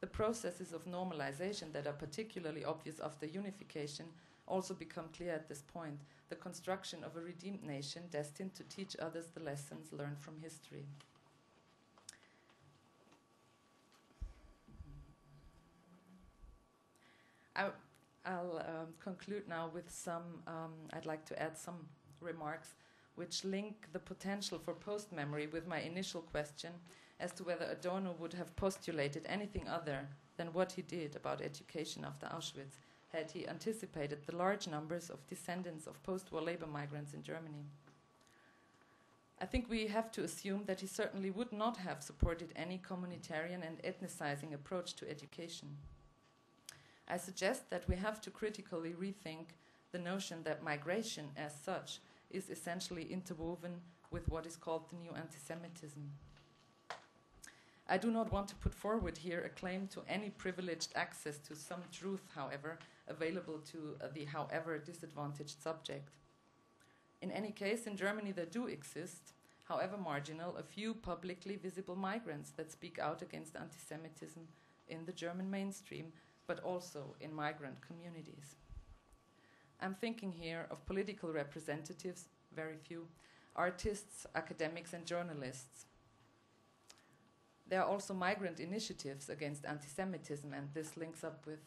The processes of normalization that are particularly obvious after unification also become clear at this point, the construction of a redeemed nation destined to teach others the lessons learned from history. I'll conclude now with I'd like to add some remarks which link the potential for post-memory with my initial question as to whether Adorno would have postulated anything other than what he did about education after Auschwitz had he anticipated the large numbers of descendants of post-war labor migrants in Germany. I think we have to assume that he certainly would not have supported any communitarian and ethnicizing approach to education. I suggest that we have to critically rethink the notion that migration as such is essentially interwoven with what is called the new anti-Semitism. I do not want to put forward here a claim to any privileged access to some truth, however, available to the however disadvantaged subject. In any case, in Germany there do exist, however marginal, a few publicly visible migrants that speak out against anti-Semitism in the German mainstream, but also in migrant communities. I'm thinking here of political representatives, very few, artists, academics, and journalists. There are also migrant initiatives against anti-Semitism, and this links up with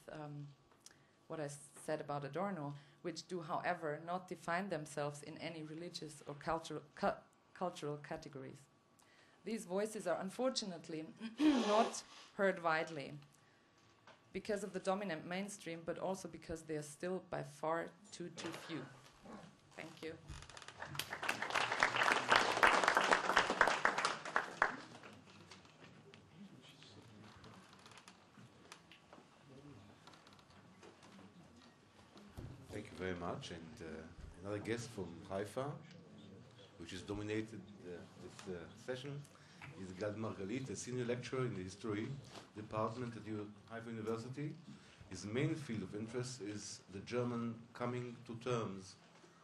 what I said about Adorno, which do, however, not define themselves in any religious or cultural categories. These voices are unfortunately not heard widely because of the dominant mainstream, but also because they are still by far too few. Thank you. Thank you very much. And another guest from Haifa, which has dominated this session, is Gad Margalit, a senior lecturer in the history department at Haifa University. His main field of interest is the German coming to terms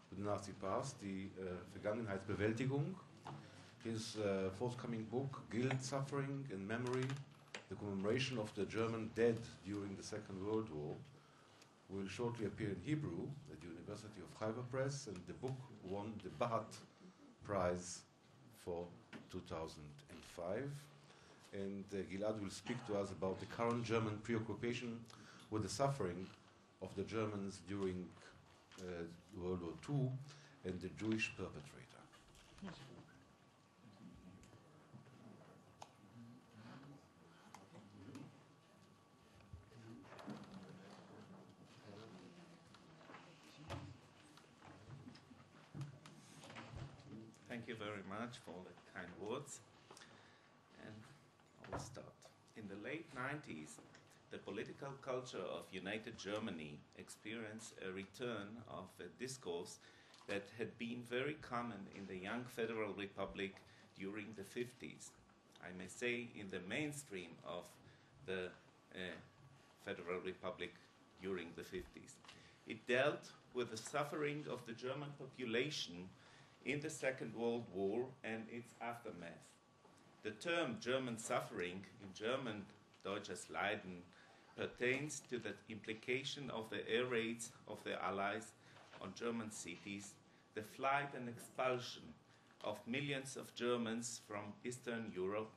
with the Nazi past, the Vergangenheitsbewältigung. His forthcoming book, Guilt, Suffering and Memory, the commemoration of the German dead during the Second World War, will shortly appear in Hebrew at the University of Haifa Press, and the book won the Bahat Prize for 2005. And Gilad will speak to us about the current German preoccupation with the suffering of the Germans during World War II and the Jewish perpetrator. Thank you very much for the kind words. And I will start. In the late 90s, the political culture of United Germany experienced a return of a discourse that had been very common in the young Federal Republic during the 50s. I may say in the mainstream of the Federal Republic during the 50s. It dealt with the suffering of the German population in the Second World War and its aftermath. The term German suffering, in German Deutsches Leiden, pertains to the implication of the air raids of the Allies on German cities, the flight and expulsion of millions of Germans from Eastern Europe,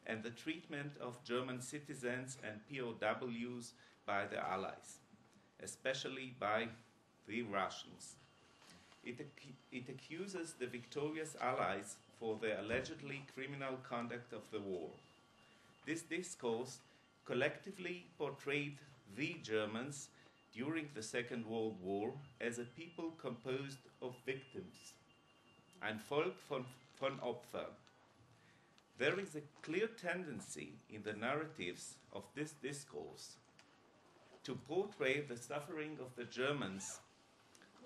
and the treatment of German citizens and POWs by the Allies, especially by the Russians. It accuses the victorious Allies for their allegedly criminal conduct of the war. This discourse collectively portrayed the Germans during the Second World War as a people composed of victims, ein Volk von Opfern. There is a clear tendency in the narratives of this discourse to portray the suffering of the Germans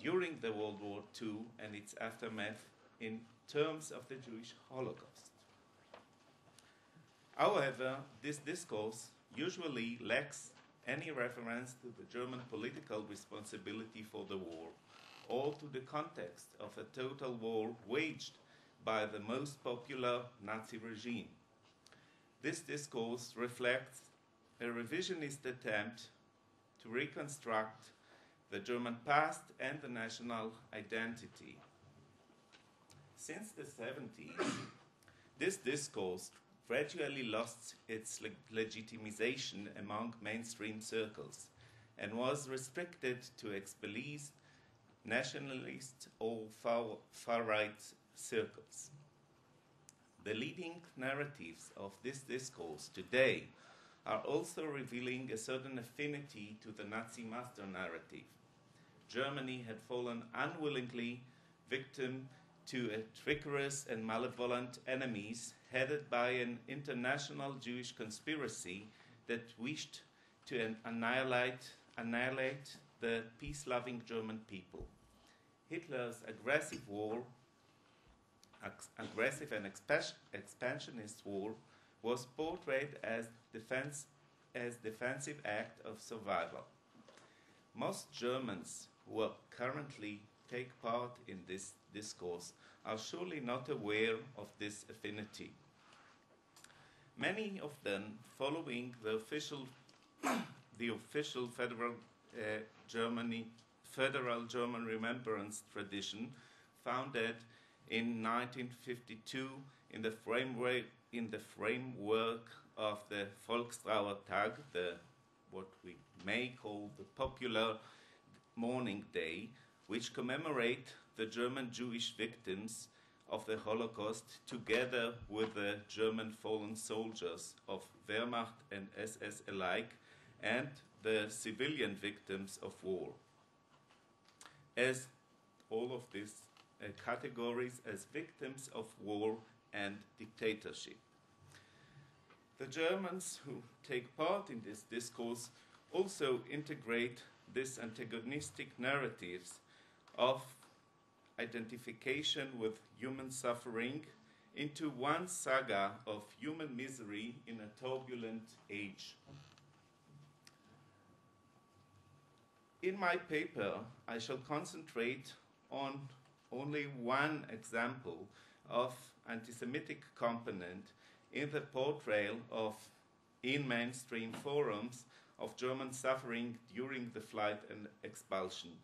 during the World War II and its aftermath in terms of the Jewish Holocaust. However, this discourse usually lacks any reference to the German political responsibility for the war or to the context of a total war waged by the most popular Nazi regime. This discourse reflects a revisionist attempt to reconstruct the German past and the national identity. Since the 70s, this discourse gradually lost its legitimization among mainstream circles and was restricted to ex-Belize, nationalist or far-right circles. The leading narratives of this discourse today are also revealing a certain affinity to the Nazi master narrative. Germany had fallen unwillingly victim to a treacherous and malevolent enemies headed by an international Jewish conspiracy that wished to annihilate the peace-loving German people. Hitler's aggressive and expansionist war was portrayed as defensive act of survival. Most Germans who currently take part in this discourse are surely not aware of this affinity. Many of them, following the official federal German remembrance tradition, founded in 1952 in the framework of the Volkstrauertag, what we may call the popular mourning day, which commemorate the German Jewish victims of the Holocaust together with the German fallen soldiers of Wehrmacht and SS alike and the civilian victims of war. As all of these categories as victims of war and dictatorship. The Germans who take part in this discourse also integrate these antagonistic narratives of identification with human suffering into one saga of human misery in a turbulent age. In my paper, I shall concentrate on only one example of anti-Semitic component in the portrayal of, in mainstream forums, of German suffering during the flight and expulsion.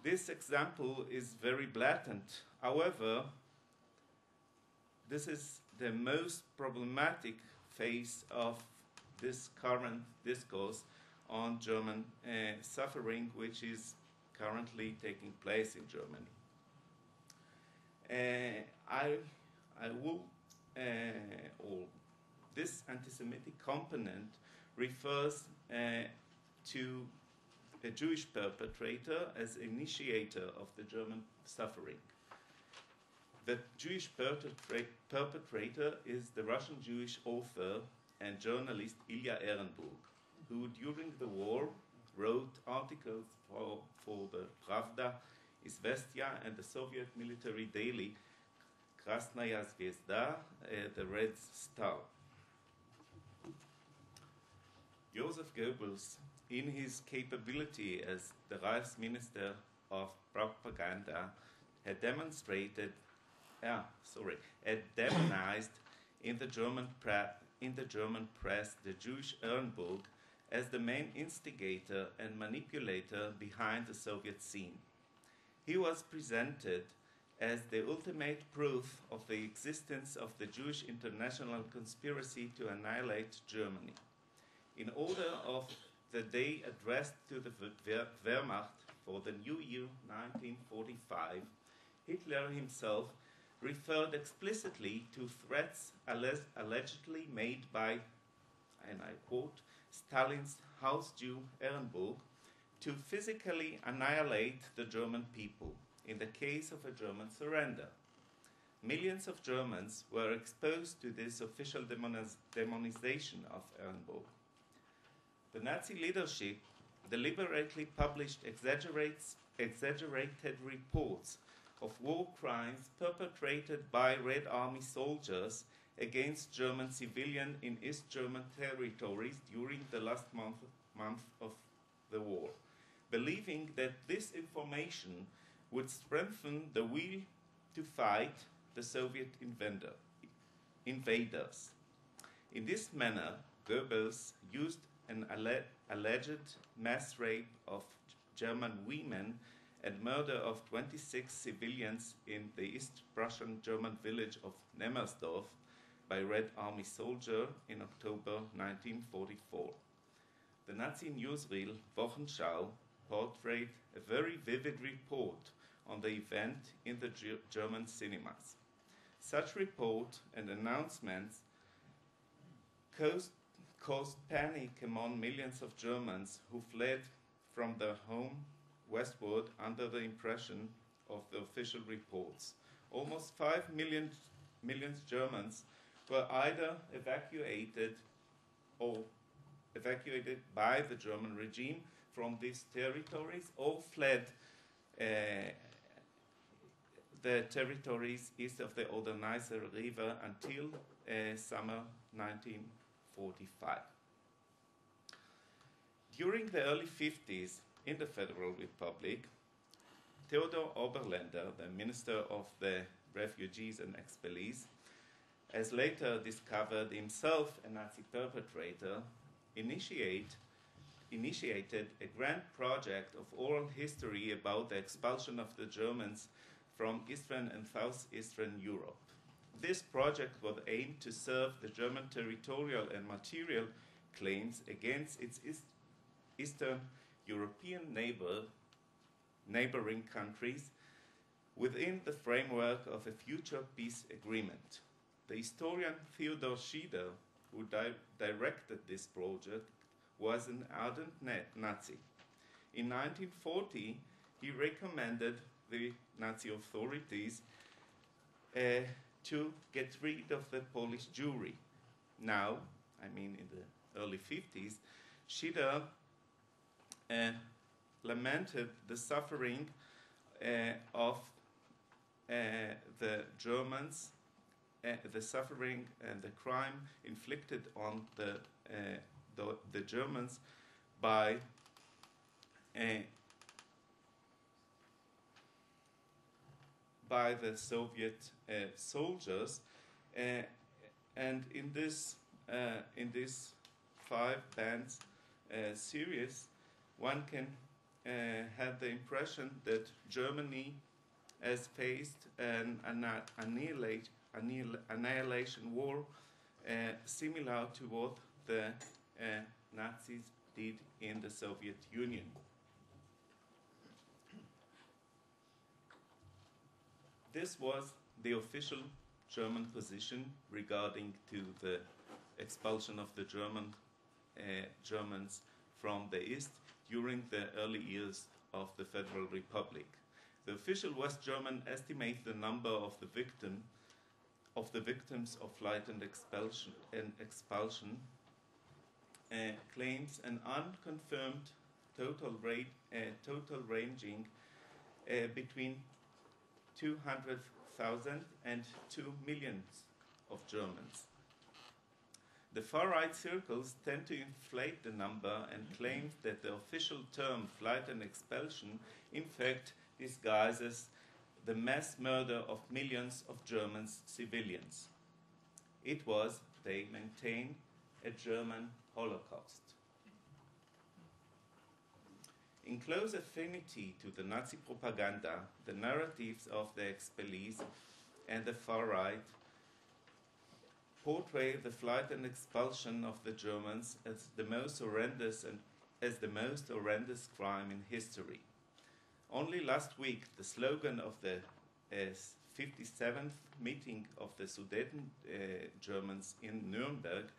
This example is very blatant. However, this is the most problematic phase of this current discourse on German suffering, which is currently taking place in Germany. This anti-Semitic component refers to a Jewish perpetrator as initiator of the German suffering. The Jewish perpetrator is the Russian Jewish author and journalist Ilya Ehrenburg, who during the war wrote articles for the Pravda, Izvestia, and the Soviet military daily Krasnaya Zvezda, the Red Star. Joseph Goebbels, in his capability as the Reichsminister of Propaganda, had demonized in the German press the Jewish Ehrenburg as the main instigator and manipulator behind the Soviet scene. He was presented as the ultimate proof of the existence of the Jewish international conspiracy to annihilate Germany. In order of the day addressed to the Wehrmacht for the new year 1945, Hitler himself referred explicitly to threats allegedly made by, and I quote, Stalin's house Jew Ehrenburg to physically annihilate the German people in the case of a German surrender. Millions of Germans were exposed to this official demonization of Ehrenburg. The Nazi leadership deliberately published exaggerated reports of war crimes perpetrated by Red Army soldiers against German civilians in East German territories during the last month of the war, believing that this information would strengthen the will to fight the Soviet invaders. In this manner, Goebbels used an alleged mass rape of German women and murder of 26 civilians in the East Prussian German village of Nemmersdorf by Red Army soldier in October 1944. The Nazi newsreel Wochenschau portrayed a very vivid report on the event in the German cinemas. Such report and announcements caused panic among millions of Germans who fled from their home westward under the impression of the official reports. Almost 5 million Germans were either evacuated by the German regime from these territories or fled the territories east of the Oder-Neisse River until summer 1945. During the early 50s in the Federal Republic, Theodor Oberländer, the Minister of the Refugees and Expellees, as later discovered himself a Nazi perpetrator, initiated a grand project of oral history about the expulsion of the Germans from Eastern and Southeastern Europe. This project was aimed to serve the German territorial and material claims against its Eastern European neighboring countries within the framework of a future peace agreement. The historian Theodor Schieder, who directed this project, was an ardent Nazi. In 1940, he recommended the Nazi authorities to get rid of the Polish Jewry. Now, in the early 50s, Schieder lamented the suffering of the Germans, the suffering and the crime inflicted on the Germans by the Soviet soldiers, and in this 5-band series, one can have the impression that Germany has faced an annihilation war similar to what the Nazis did in the Soviet Union. This was the official German position regarding to the expulsion of the Germans from the East during the early years of the Federal Republic. The official West German estimates the number of the victims of flight and expulsion, claims an unconfirmed total ranging between 200,000 and 2 million of Germans. The far-right circles tend to inflate the number and claim that the official term flight and expulsion in fact disguises the mass murder of millions of German civilians. It was, they maintain, a German Holocaust. In close affinity to the Nazi propaganda, the narratives of the expellees and the far right portray the flight and expulsion of the Germans as the most horrendous crime in history. Only last week, the slogan of the 57th meeting of the Sudeten Germans in Nuremberg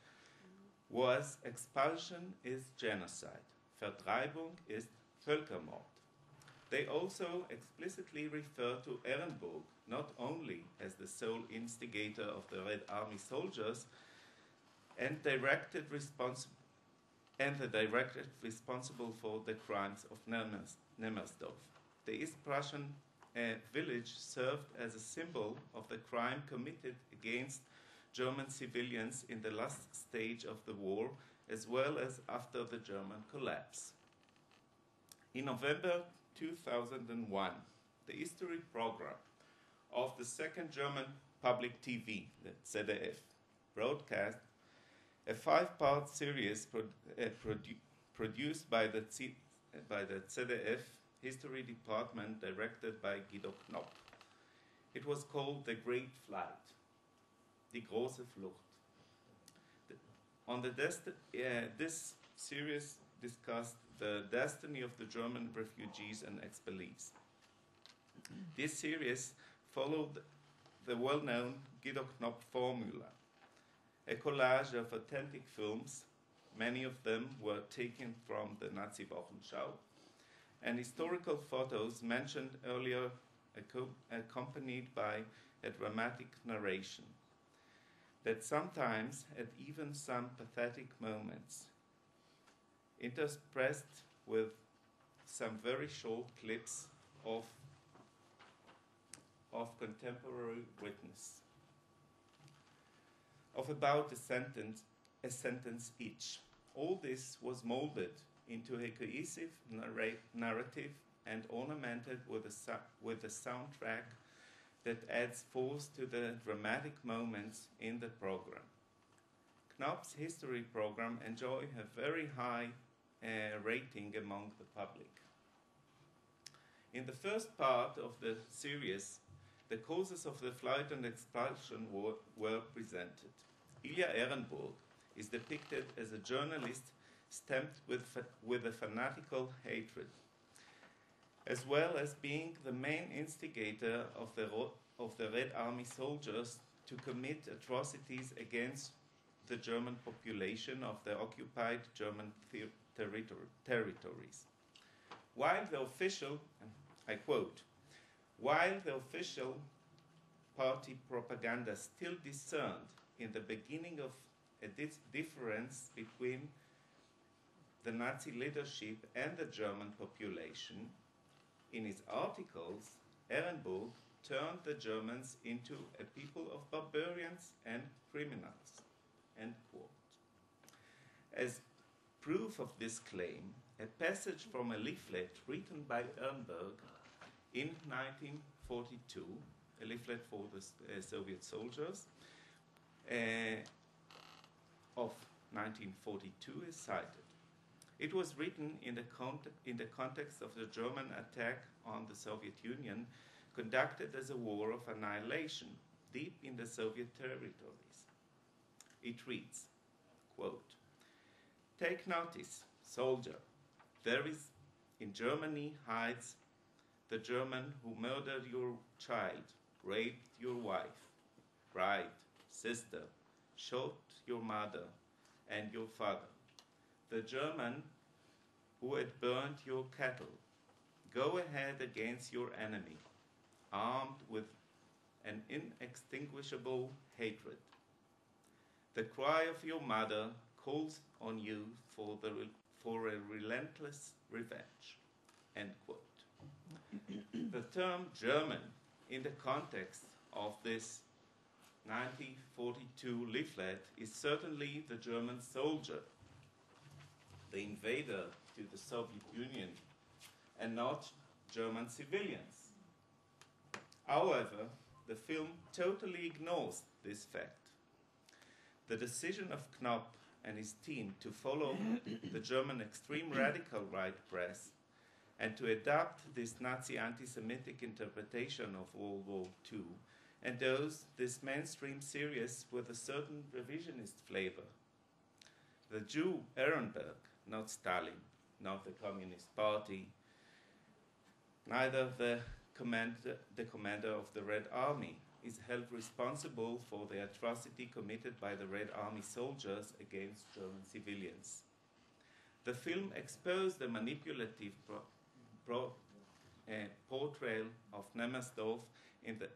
was "Expulsion is genocide, Vertreibung ist Völkermord." They also explicitly refer to Ehrenburg not only as the sole instigator of the Red Army soldiers and the directed responsible for the crimes of Nemmersdorf. The East Prussian village served as a symbol of the crime committed against German civilians in the last stage of the war, as well as after the German collapse. In November 2001, the history program of the second German public TV, the ZDF, broadcast a 5-part series produced by the ZDF History Department, directed by Guido Knopp. It was called The Great Flight, Die große Flucht. This series discussed the destiny of the German refugees and expellees. This series followed the well-known Guido Knopp formula, a collage of authentic films, many of them were taken from the Nazi Wochenschau, and historical photos mentioned earlier, accompanied by a dramatic narration that sometimes had even some pathetic moments, interspersed with some very short clips of contemporary witness, of about a sentence each. All this was molded into a cohesive narrative and ornamented with a soundtrack that adds force to the dramatic moments in the program. Knopp's history program enjoy a very high rating among the public. In the first part of the series, the causes of the flight and expulsion were presented. Ilya Ehrenburg is depicted as a journalist stamped with a fanatical hatred, as well as being the main instigator of the Red Army soldiers to commit atrocities against the German population of the occupied German territories. While the official, I quote, while the official party propaganda still discerned in the beginning of a difference between the Nazi leadership and the German population, in his articles, Ehrenburg turned the Germans into a people of barbarians and criminals, end quote. As proof of this claim, a passage from a leaflet written by Ehrenburg in 1942, a leaflet for the Soviet soldiers, of 1942 is cited. It was written in the context of the German attack on the Soviet Union, conducted as a war of annihilation deep in the Soviet territories. It reads, quote, "Take notice, soldier, there is in Germany hides the German who murdered your child, raped your wife, bride, sister, shot your mother and your father. The German who had burned your cattle. Go ahead against your enemy, armed with an inextinguishable hatred. The cry of your mother calls on you for a relentless revenge." End quote. The term German in the context of this 1942 leaflet is certainly the German soldier, the invader to the Soviet Union, and not German civilians. However, the film totally ignores this fact. The decision of Knopp and his team to follow the German extreme radical right press and to adapt this Nazi anti-Semitic interpretation of World War II endows this mainstream series with a certain revisionist flavor. The Jew Ehrenburg, not Stalin, not the Communist Party, neither the commander of the Red Army, is held responsible for the atrocity committed by the Red Army soldiers against German civilians. The film exposed the manipulative portrayal of Nemmersdorf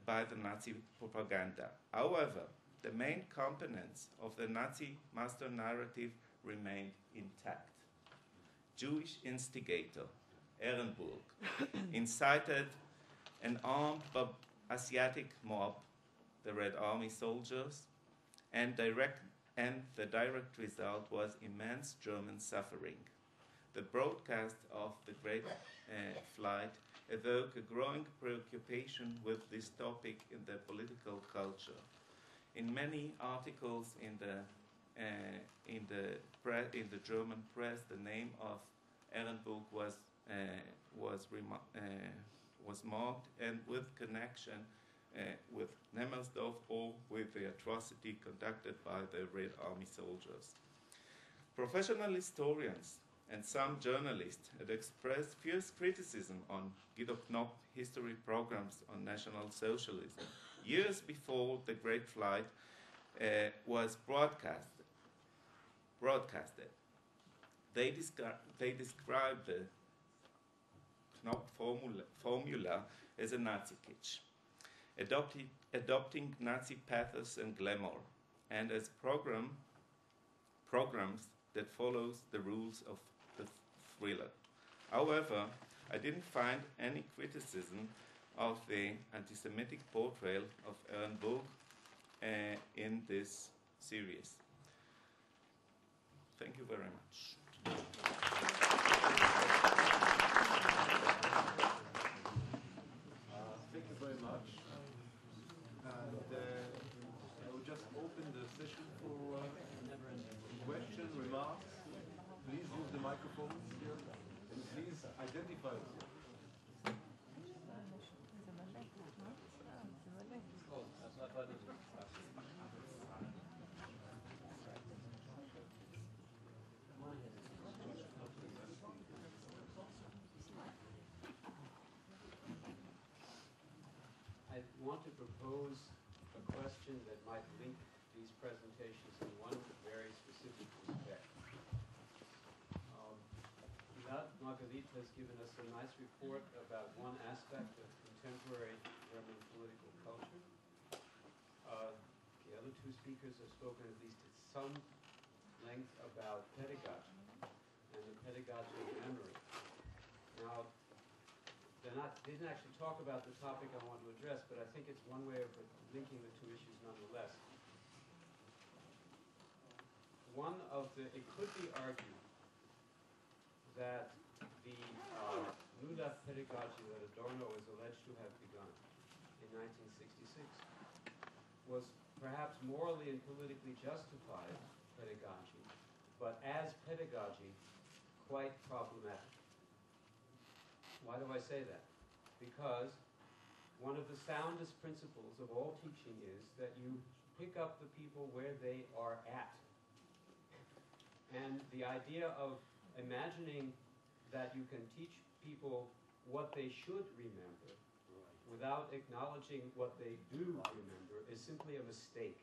by the Nazi propaganda. However, the main components of the Nazi master narrative remained intact. Jewish instigator Ehrenburg incited an armed Asiatic mob, the Red Army soldiers, and the direct result was immense German suffering. The broadcast of the Great Flight evoked a growing preoccupation with this topic in the political culture. In many articles in the German press, the name of Ehrenburg was marked, and with connection with Nemmersdorf or with the atrocity conducted by the Red Army soldiers. Professional historians and some journalists had expressed fierce criticism on Guido Knopp history programs on National Socialism years before the Great Flight was broadcasted. They described the Knopp formula as a Nazi kitsch, adopting Nazi pathos and glamour, and as programs that follows the rules of the thriller. However, I didn't find any criticism of the anti-Semitic portrayal of Aaron Burg in this series. Thank you very much. Thank you very much. And I will just open the session for questions, remarks. Please use the microphones here, and please identify yourself. I want to propose a question that might link these presentations in one very specific respect. Gilad Margalit has given us a nice report about one aspect of contemporary German political culture. The other two speakers have spoken at least at some length about pedagogy and the pedagogy of memory. Now, they didn't actually talk about the topic I want to address, but I think it's one way of linking the two issues nonetheless. It could be argued that the New Left pedagogy that Adorno is alleged to have begun in 1966 was perhaps morally and politically justified pedagogy, but as pedagogy, quite problematic. Why do I say that? Because one of the soundest principles of all teaching is that you pick up the people where they are at. And the idea of imagining that you can teach people what they should remember without acknowledging what they do remember is simply a mistake.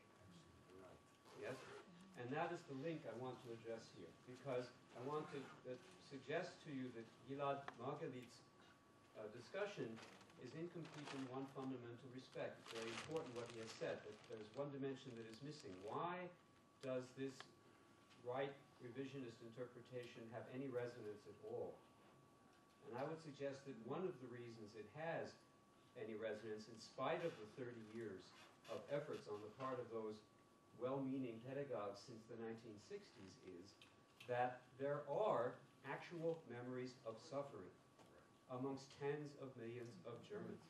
Yes? And that is the link I want to address here, because I want to suggest to you that Gilad Margalit's discussion is incomplete in one fundamental respect. It's very important what he has said, but there's one dimension that is missing. Why does this right revisionist interpretation have any resonance at all? And I would suggest that one of the reasons it has any resonance, in spite of the 30 years of efforts on the part of those well-meaning pedagogues since the 1960s, is that there are actual memories of suffering amongst tens of millions of Germans.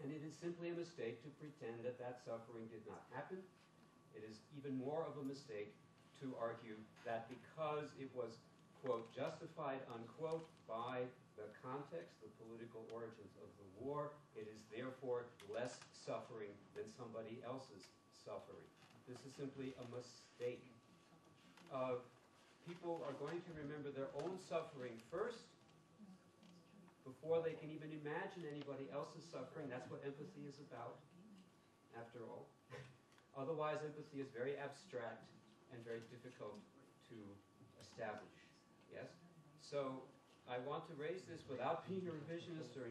And it is simply a mistake to pretend that that suffering did not happen. It is even more of a mistake to argue that because it was, quote, justified, unquote, by the context, the political origins of the war, it is therefore less suffering than somebody else's suffering. This is simply a mistake. People are going to remember their own suffering first, before they can even imagine anybody else's suffering. That's what empathy is about, after all. Otherwise, empathy is very abstract and very difficult to establish. Yes? So I want to raise this without being a revisionist or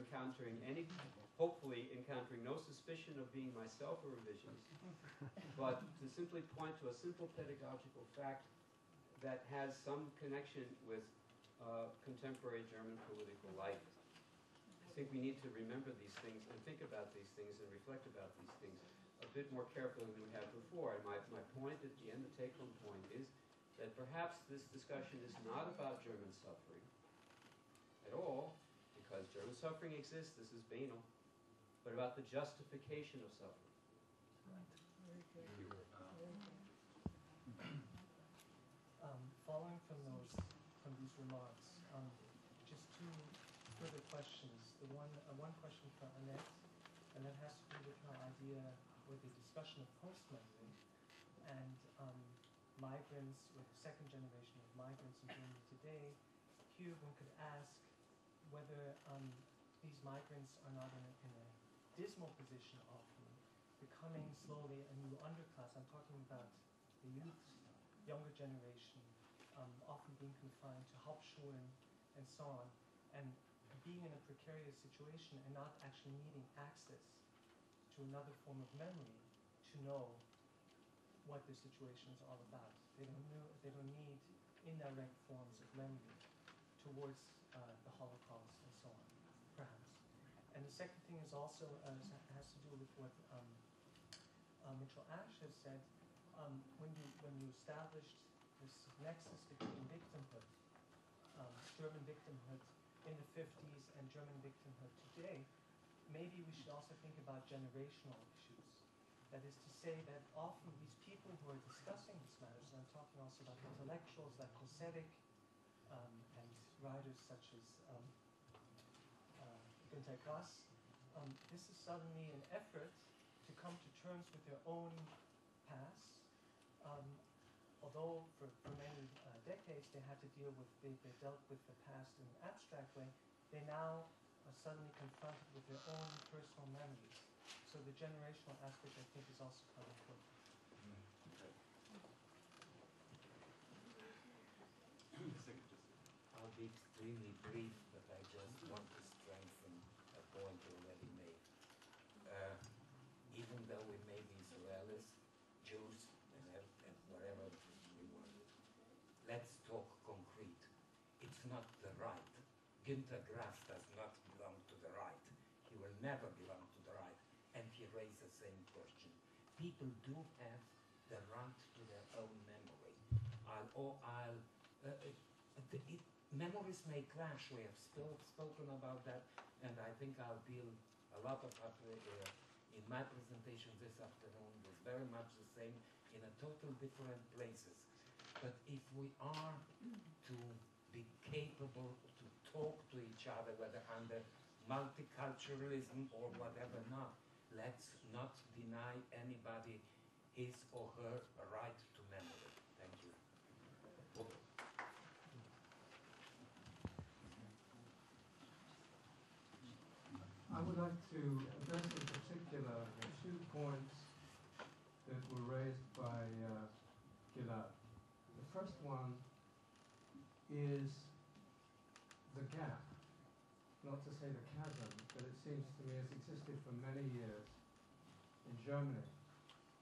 hopefully encountering no suspicion of being myself a revisionist, but to simply point to a simple pedagogical fact that has some connection with contemporary German political life. I think we need to remember these things and think about these things and reflect about these things a bit more carefully than we have before. And my point at the end, the take-home point, is that perhaps this discussion is not about German suffering at all, because German suffering exists, this is banal, but about the justification of suffering. Thank you. Following from these remarks, just two further questions. One question for Annette, and that has to do with her idea, with the discussion of post-memory, and migrants or the second generation of migrants in Germany today, here one could ask whether these migrants are not in a dismal position often, becoming slowly a new underclass. I'm talking about the youth, younger generation, often being confined to Hauptschulen and so on, and being in a precarious situation and not actually needing access to another form of memory to know what their situation is all about. They don't need indirect forms of memory towards the Holocaust and so on, perhaps. And the second thing is also has to do with what Mitchell Ash has said. When you established this nexus between victimhood, German victimhood in the 50s and German victimhood today, maybe we should also think about generational issues. That is to say that often these people who are discussing these matters, and I'm talking also about intellectuals like Koselleck and writers such as Günter Grass, this is suddenly an effort to come to terms with their own past. Although for many decades they had to deal with, they dealt with the past in an abstract way, they now are suddenly confronted with their own personal memories. So the generational aspect, I think, is also quite important. I'll be extremely brief, but I just want to strengthen a point already made. Even though we may be Israelis, Jews, and whatever we want, let's talk concrete. It's not the right. Günter Grass does not belong to the right. He will never belong to the right. And he raised the same question. People do have the right to their own memory. Memories may clash. We have spoken about that, and I think I'll deal a lot of in my presentation this afternoon was very much the same in a total different places. But if we are to be capable to talk to each other, whether under multiculturalism or whatever not, let's not deny anybody his or her right to memory. Thank you. I would like to address in particular the 2 points that were raised by Gilad. The first one is the gap, not to say the chasm, but it seems to me has existed for many years in Germany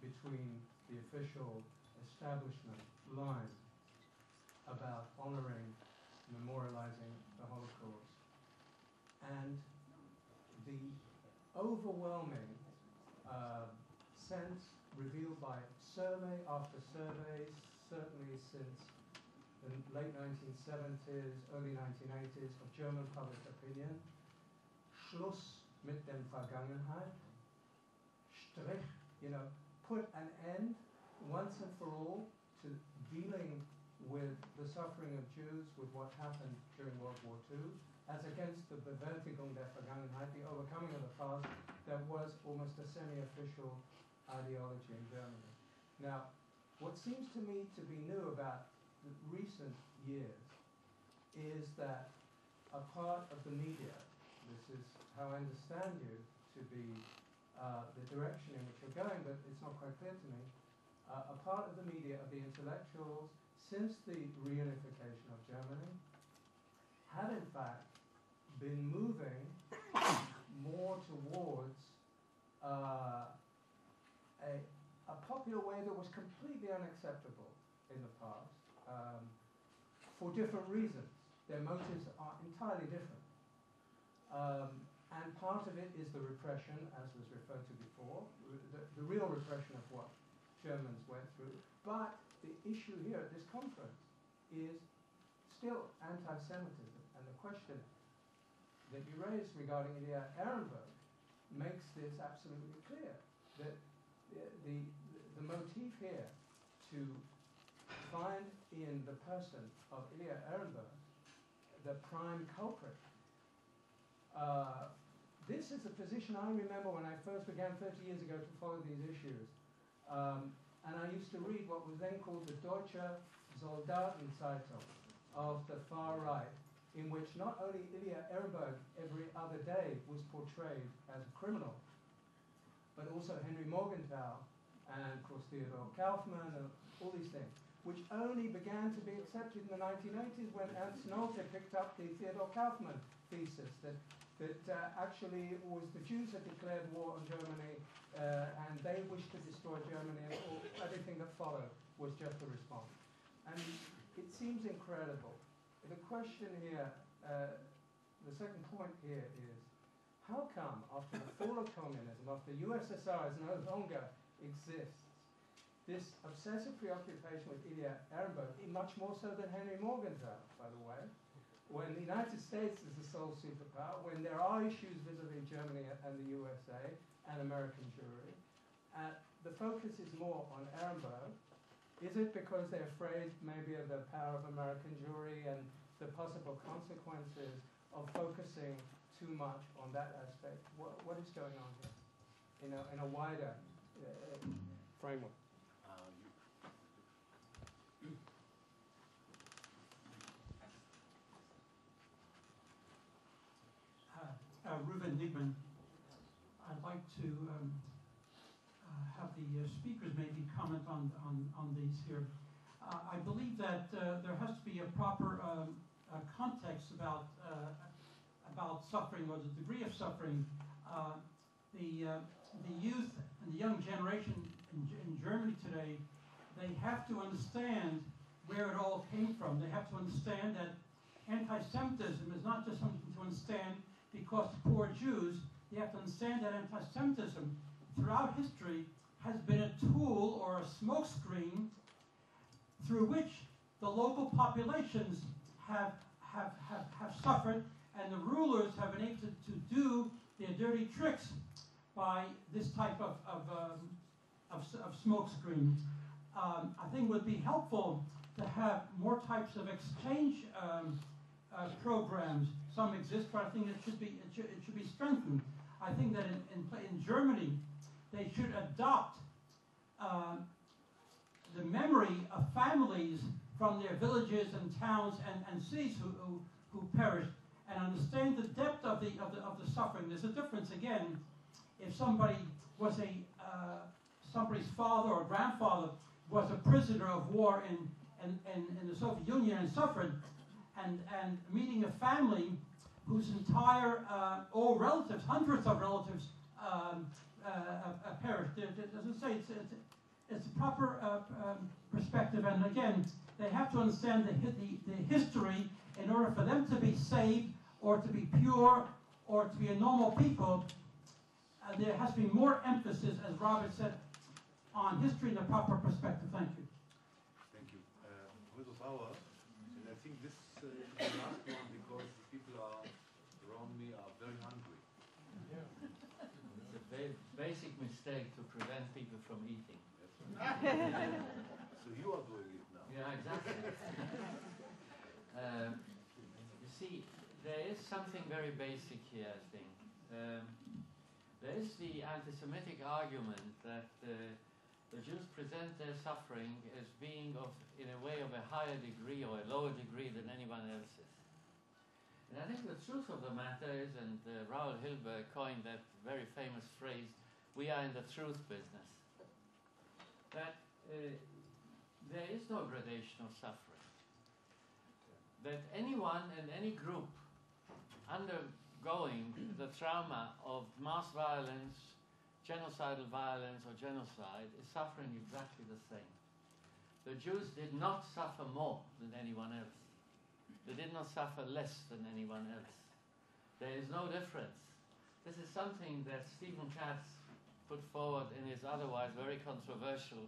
between the official establishment line about honoring, memorializing the Holocaust, and the overwhelming sense revealed by survey after survey, certainly since the late 1970s, early 1980s, of German public opinion. Schluss mit dem Vergangenheit. Strich, put an end once and for all to dealing with the suffering of Jews, with what happened during World War II, as against the Bewältigung der Vergangenheit, the overcoming of the past, that was almost a semi-official ideology in Germany. Now, what seems to me to be new about the recent years is that a part of the media, this is how I understand you to be the direction in which you're going, but it's not quite clear to me, a part of the media, of the intellectuals, since the reunification of Germany, had in fact been moving more towards a popular way that was completely unacceptable in the past, for different reasons. Their motives are entirely different. And part of it is the repression, as was referred to before, the real repression of what Germans went through. But the issue here at this conference is still anti-Semitism. And the question that you raised regarding Ilya Ehrenberg makes this absolutely clear, that the motif here to find in the person of Ilya Ehrenberg the prime culprit. This is a position I remember when I first began 30 years ago to follow these issues. And I used to read what was then called the Deutsche Soldatenzeitung of the far right, in which not only Ilya Ehrenberg every other day was portrayed as a criminal, but also Henry Morgenthau and, of course, Theodor Kaufmann and all these things, which only began to be accepted in the 1980s when Ernst Nolte picked up the Theodor Kaufmann thesis that actually it was the Jews that declared war on Germany and they wished to destroy Germany, and everything that followed was just a response. And it seems incredible. The question here, the second point here is, how come after the fall of communism, after USSR no longer exists, this obsessive preoccupation with Ilya Ehrenberg, much more so than Henry Morgenthau, by the way, when the United States is the sole superpower, when there are issues vis-a-vis Germany and the USA and American Jewry, the focus is more on Ehrenberg. Is it because they're afraid maybe of the power of American Jewry and the possible consequences of focusing too much on that aspect? What is going on here in a wider framework? Reuven Niegman. I'd like to have the speakers maybe comment on these here. I believe that there has to be a proper context about suffering or the degree of suffering. The youth and the young generation in Germany today, they have to understand where it all came from. They have to understand that anti-Semitism is not just something to understand because the poor Jews. You have to understand that anti-Semitism throughout history has been a tool or a smokescreen through which the local populations have suffered, and the rulers have been able to do their dirty tricks by this type of smokescreen. I think it would be helpful to have more types of exchange programs. Some exist, but I think it should be strengthened. I think that in Germany, they should adopt the memory of families from their villages and towns and cities who perished, and understand the depth of the suffering. There's a difference again if somebody was somebody's father or grandfather was a prisoner of war in the Soviet Union and suffered, and meeting a family whose entire, all relatives, hundreds of relatives perished. As I say, it's a proper perspective, and again, they have to understand the history in order for them to be saved, or to be pure, or to be a normal people. There has to be more emphasis, as Robert said, on history in a proper perspective. Thank you. Thank you. Word of hour, and I think this is the last one because the people around me are very hungry. Yeah. It's a basic mistake to prevent people from eating. So you are doing it now. Yeah, exactly. You see, there is something very basic here, I think. There is the anti-Semitic argument that the Jews present their suffering as being in a way of a higher degree or a lower degree than anyone else's. And I think the truth of the matter is, and Raoul Hilberg coined that very famous phrase, we are in the truth business, that there is no gradation of suffering. That anyone and any group undergoing the trauma of mass violence, genocidal violence or genocide is suffering exactly the same. The Jews did not suffer more than anyone else. They did not suffer less than anyone else. There is no difference. This is something that Stephen Katz put forward in his otherwise very controversial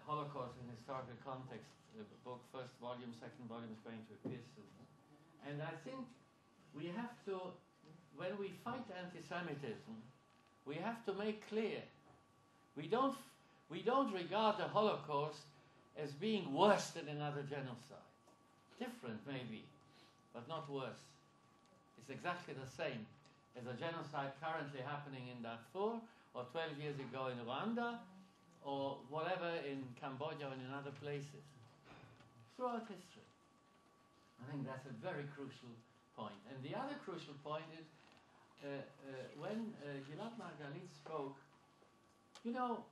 Holocaust in Historical Context book, first volume, second volume is going to appear soon. And I think we have to, when we fight anti-Semitism, we have to make clear we don't regard the Holocaust as being worse than another genocide. Different maybe, but not worse. It's exactly the same as a genocide currently happening in Darfur, or 12 years ago in Rwanda, or whatever in Cambodia and in other places, throughout history. I think that's a very crucial point. And the other crucial point is when Gilad Margalit spoke, you know,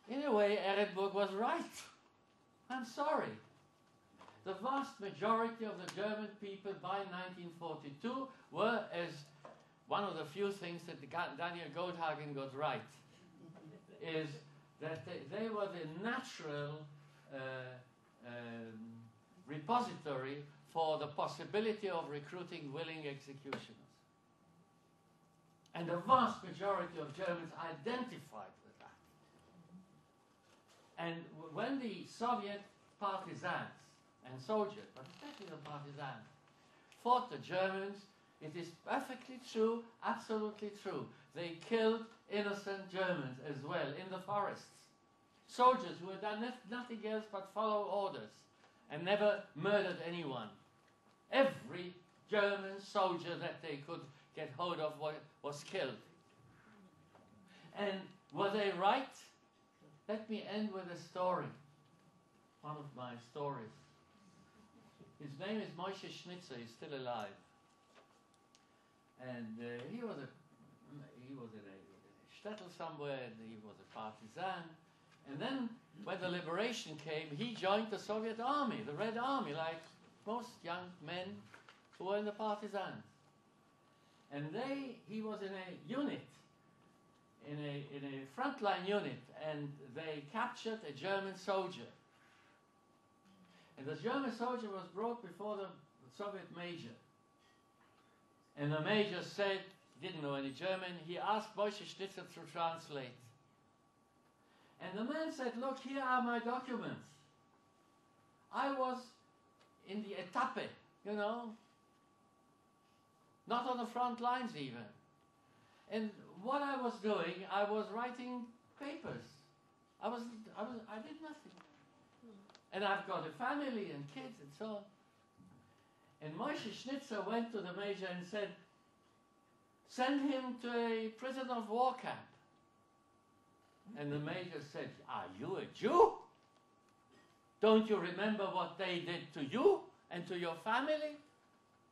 in a way, Ehrenburg was right. I'm sorry. The vast majority of the German people by 1942 were, as one of the few things that Daniel Goldhagen got right, is that they were the natural repository for the possibility of recruiting willing executioners. And the vast majority of Germans identified with that. And when the Soviet partisans and soldiers, but especially the partisans, fought the Germans, it is perfectly true, absolutely true. They killed innocent Germans as well in the forests. Soldiers who had done nothing else but follow orders and never murdered anyone. Every German soldier that they could get hold of was killed. And were they right? Let me end with a story. One of my stories. His name is Moshe Schnitzer. He's still alive. And he was in a shtetl somewhere, and he was a partisan. And then, when the liberation came, he joined the Soviet army, the Red Army, like most young men who were in the partisans. And he was in a unit, in a frontline unit, and they captured a German soldier. And the German soldier was brought before the Soviet major. And the major said, didn't know any German, he asked Moshe Schnitzer to translate. And the man said, look, here are my documents. I was in the Etappe, you know, not on the front lines even. And what I was doing, I was writing papers. I did nothing. And I've got a family and kids and so on. And Moshe Schnitzer went to the major and said, send him to a prisoner of war camp. And the major said, are you a Jew? Don't you remember what they did to you and to your family?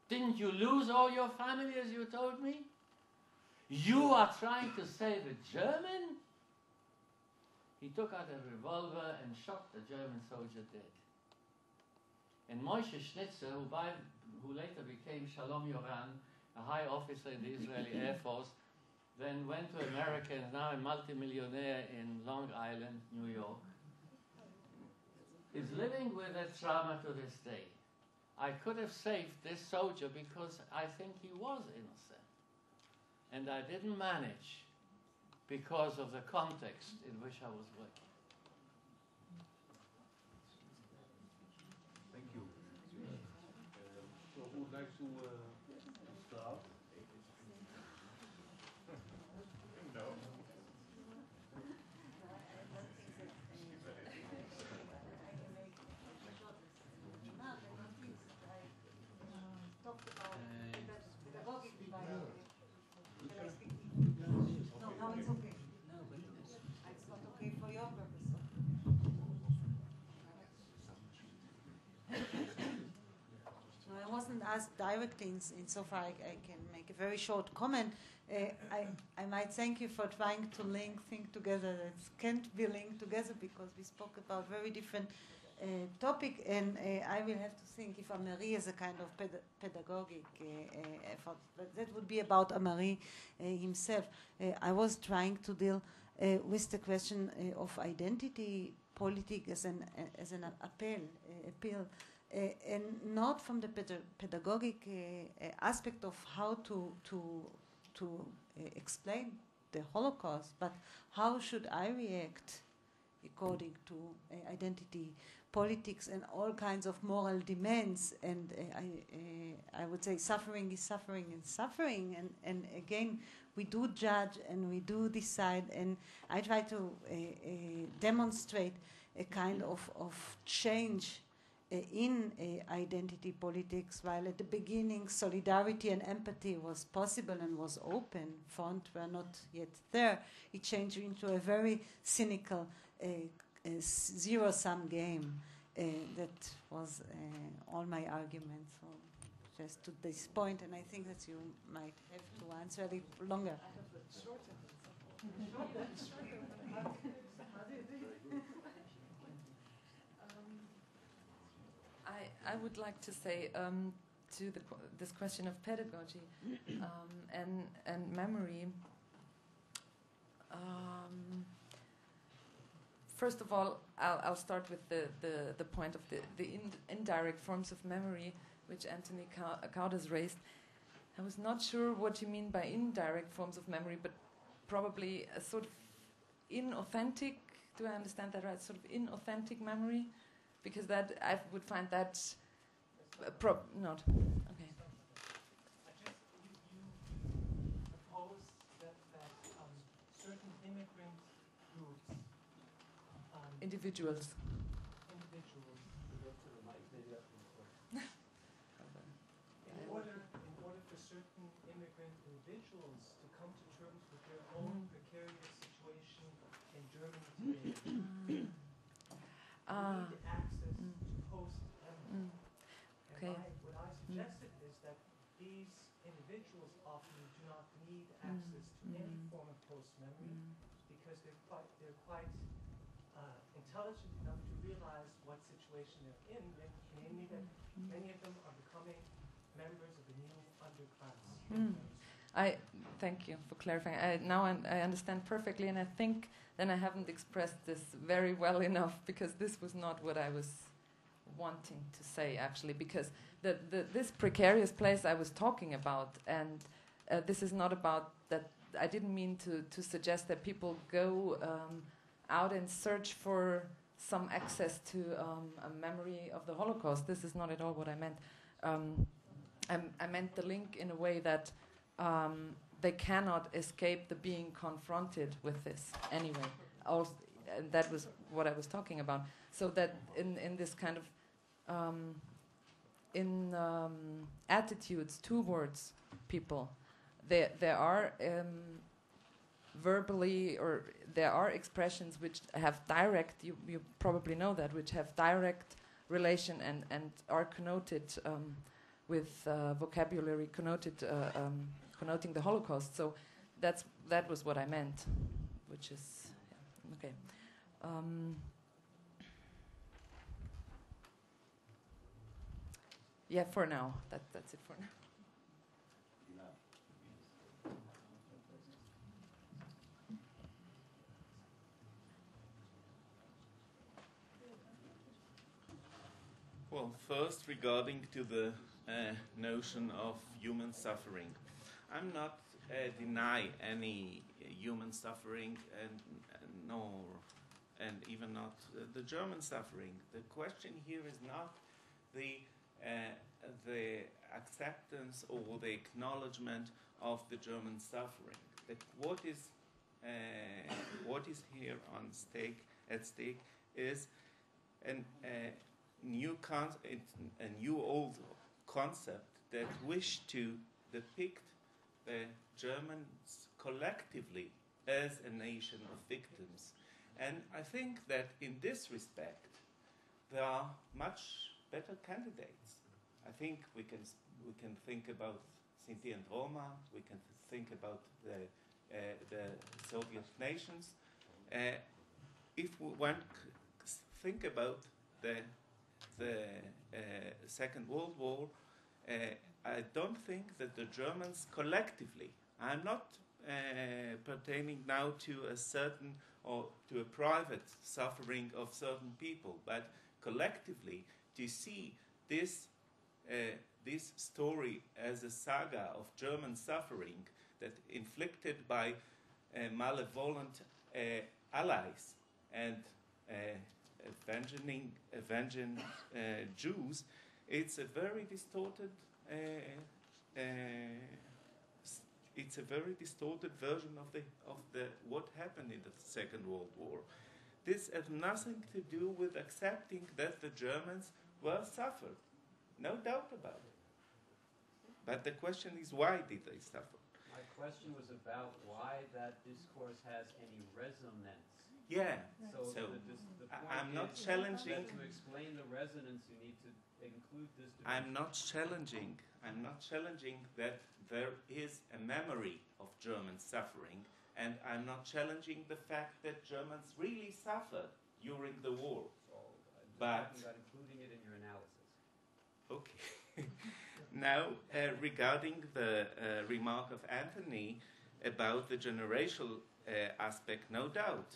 Didn't you lose all your family as you told me? You are trying to save a German? He took out a revolver and shot the German soldier dead. And Moshe Schnitzer, who later became Shalom Yoran, a high officer in the Israeli Air Force, then went to America and is now a multimillionaire in Long Island, New York, is living with that trauma to this day. I could have saved this soldier because I think he was innocent. And I didn't manage because of the context in which I was working. Thank you. So who would like to start? No. No, it's okay. It's not okay for your purpose. No, I wasn't asked directly insofar I can make a very short comment. I might thank you for trying to link things together that can't be linked together because we spoke about very different topic, and I will have to think if Amari is a kind of pedagogic effort. But that would be about Amari himself. I was trying to deal with the question of identity politics as an appeal, and not from the pedagogic aspect of how to explain the Holocaust, but how should I react according to identity politics and all kinds of moral demands. And I would say suffering is suffering and suffering. And again, we do judge and we do decide. And I try to demonstrate a kind of change in identity politics, while at the beginning solidarity and empathy was possible and was open, front were not yet there, it changed into a very cynical zero-sum game. That was all my arguments. So just to this point, and I think that you might have to answer a little longer. I have a shorter. I would like to say to this question of pedagogy and memory. First of all, I'll start with the point of the indirect forms of memory, which Anthony Caudas raised. I was not sure what you mean by indirect forms of memory, but probably a sort of inauthentic. Do I understand that right? Sort of inauthentic memory, because that I would find that not okay. You propose that certain immigrant groups, individuals. In order for certain immigrant individuals to come to terms with their own precarious situation in Germany today, need access to post-memory. Okay. What I suggested is that these individuals often do not need access to any form of post-memory because they're quite intelligent enough to realize what situation they're in, namely that many of them are becoming members of the new underclass. I thank you for clarifying. Now I understand perfectly, and I think then I haven't expressed this very well enough, because this was not what I was wanting to say, actually, because this precarious place I was talking about, and this is not about that. I didn't mean to suggest that people go out and search for some access to a memory of the Holocaust. This is not at all what I meant. I meant the link in a way that they cannot escape the being confronted with this anyway. Also, and that was what I was talking about. So that in this kind of attitudes towards people, there are verbally, or there are expressions which have direct, you probably know that, which have direct relation and are connoted with vocabulary connoting the Holocaust. So that was what I meant, which is okay. Yeah, for now. That's it for now. Well, first, regarding to the notion of human suffering, I'm not deny any human suffering, and even not the German suffering. The question here is not the acceptance or the acknowledgement of the German suffering. That what is here at stake is a new old concept that wish to depict the Germans collectively as a nation of victims. And I think that in this respect, there are much better candidates. I think we can think about Sinti and Roma. We can think about the Soviet nations. If we want to think about the Second World War, I don't think that the Germans collectively, I'm not pertaining now to a certain or to a private suffering of certain people, but collectively to see this story as a saga of German suffering that inflicted by malevolent allies and avenging Jews, it's a very distorted version of the what happened in the Second World War. This has nothing to do with accepting that the Germans were suffered. No doubt about it. But the question is, why did they suffer? My question was about why that discourse has any resonance. Yeah. So the point I'm not is challenging. that to explain the resonance, you need to include this dimension. I'm not challenging that there is a memory of German suffering, and I'm not challenging the fact that Germans really suffered during the war. So I'm just But talking about including it in your analysis. okay. Now, regarding the remark of Anthony about the generational aspect, no doubt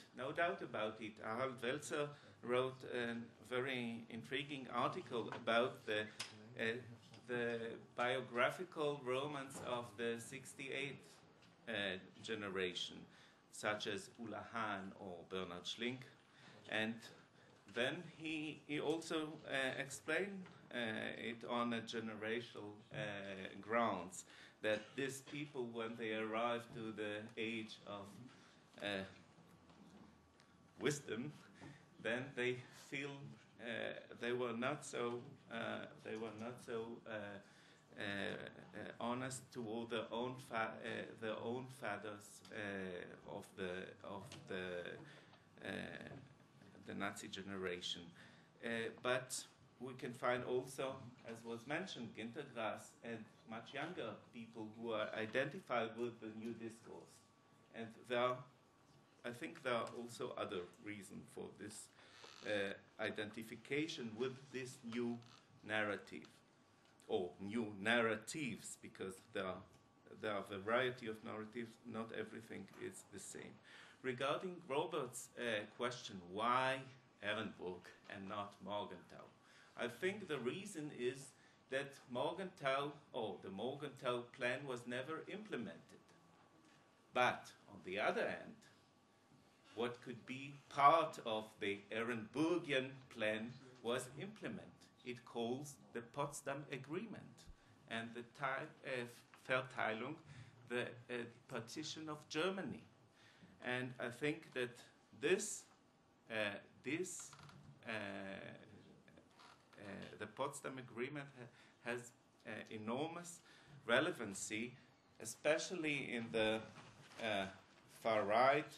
about it. Harald Welzer wrote a very intriguing article about the biographical romance of the 68 generation, such as Ulla Hahn or Bernhard Schlink. And then he also explained it on a generational grounds, that these people, when they arrive to the age of wisdom, then they feel they were not so honest toward their own fathers of the Nazi generation. But we can find also, as was mentioned, Günter Grass and much younger people who are identified with the new discourse. And I think there are also other reasons for this identification with this new narrative, or new narratives, because there are a variety of narratives, not everything is the same. Regarding Robert's question, why Ehrenburg and not Morgenthau? I think the reason is that the Morgenthau plan was never implemented. But on the other hand, what could be part of the Ehrenburgian plan was implemented. It calls the Potsdam Agreement and the Verteilung, the partition of Germany. And I think that the Potsdam Agreement has enormous relevancy, especially in the far right,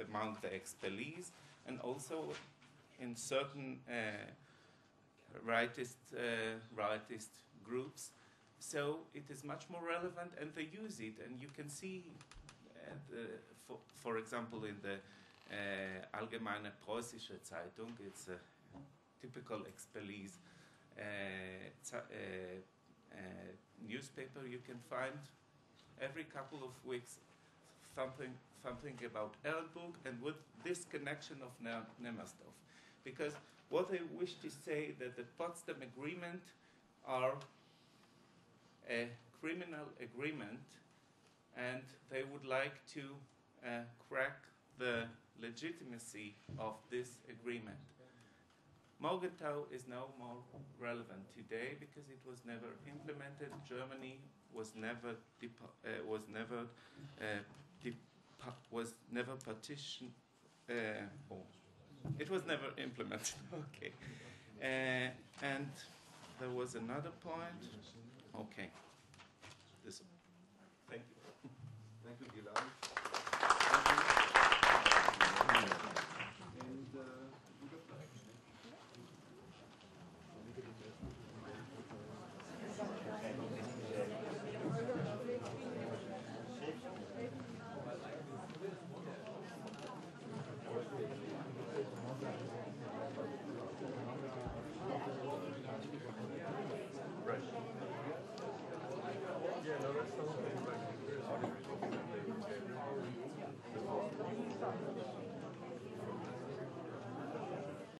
among the expellees, and also in certain rightist groups. So it is much more relevant, and they use it. And you can see, for example, in the Allgemeine Preußische Zeitung, it's a typical expellees newspaper. You can find every couple of weeks something about Ehrenburg, and with this connection of Nemmersdorf. Because what they wish to say that the Potsdam Agreement are a criminal agreement, and they would like to crack the legitimacy of this agreement. Morgenthau is now more relevant today because it was never implemented. Germany was never partitioned. It was never implemented. Okay, and there was another point. Okay, this. Thank you. Thank you, Gilad.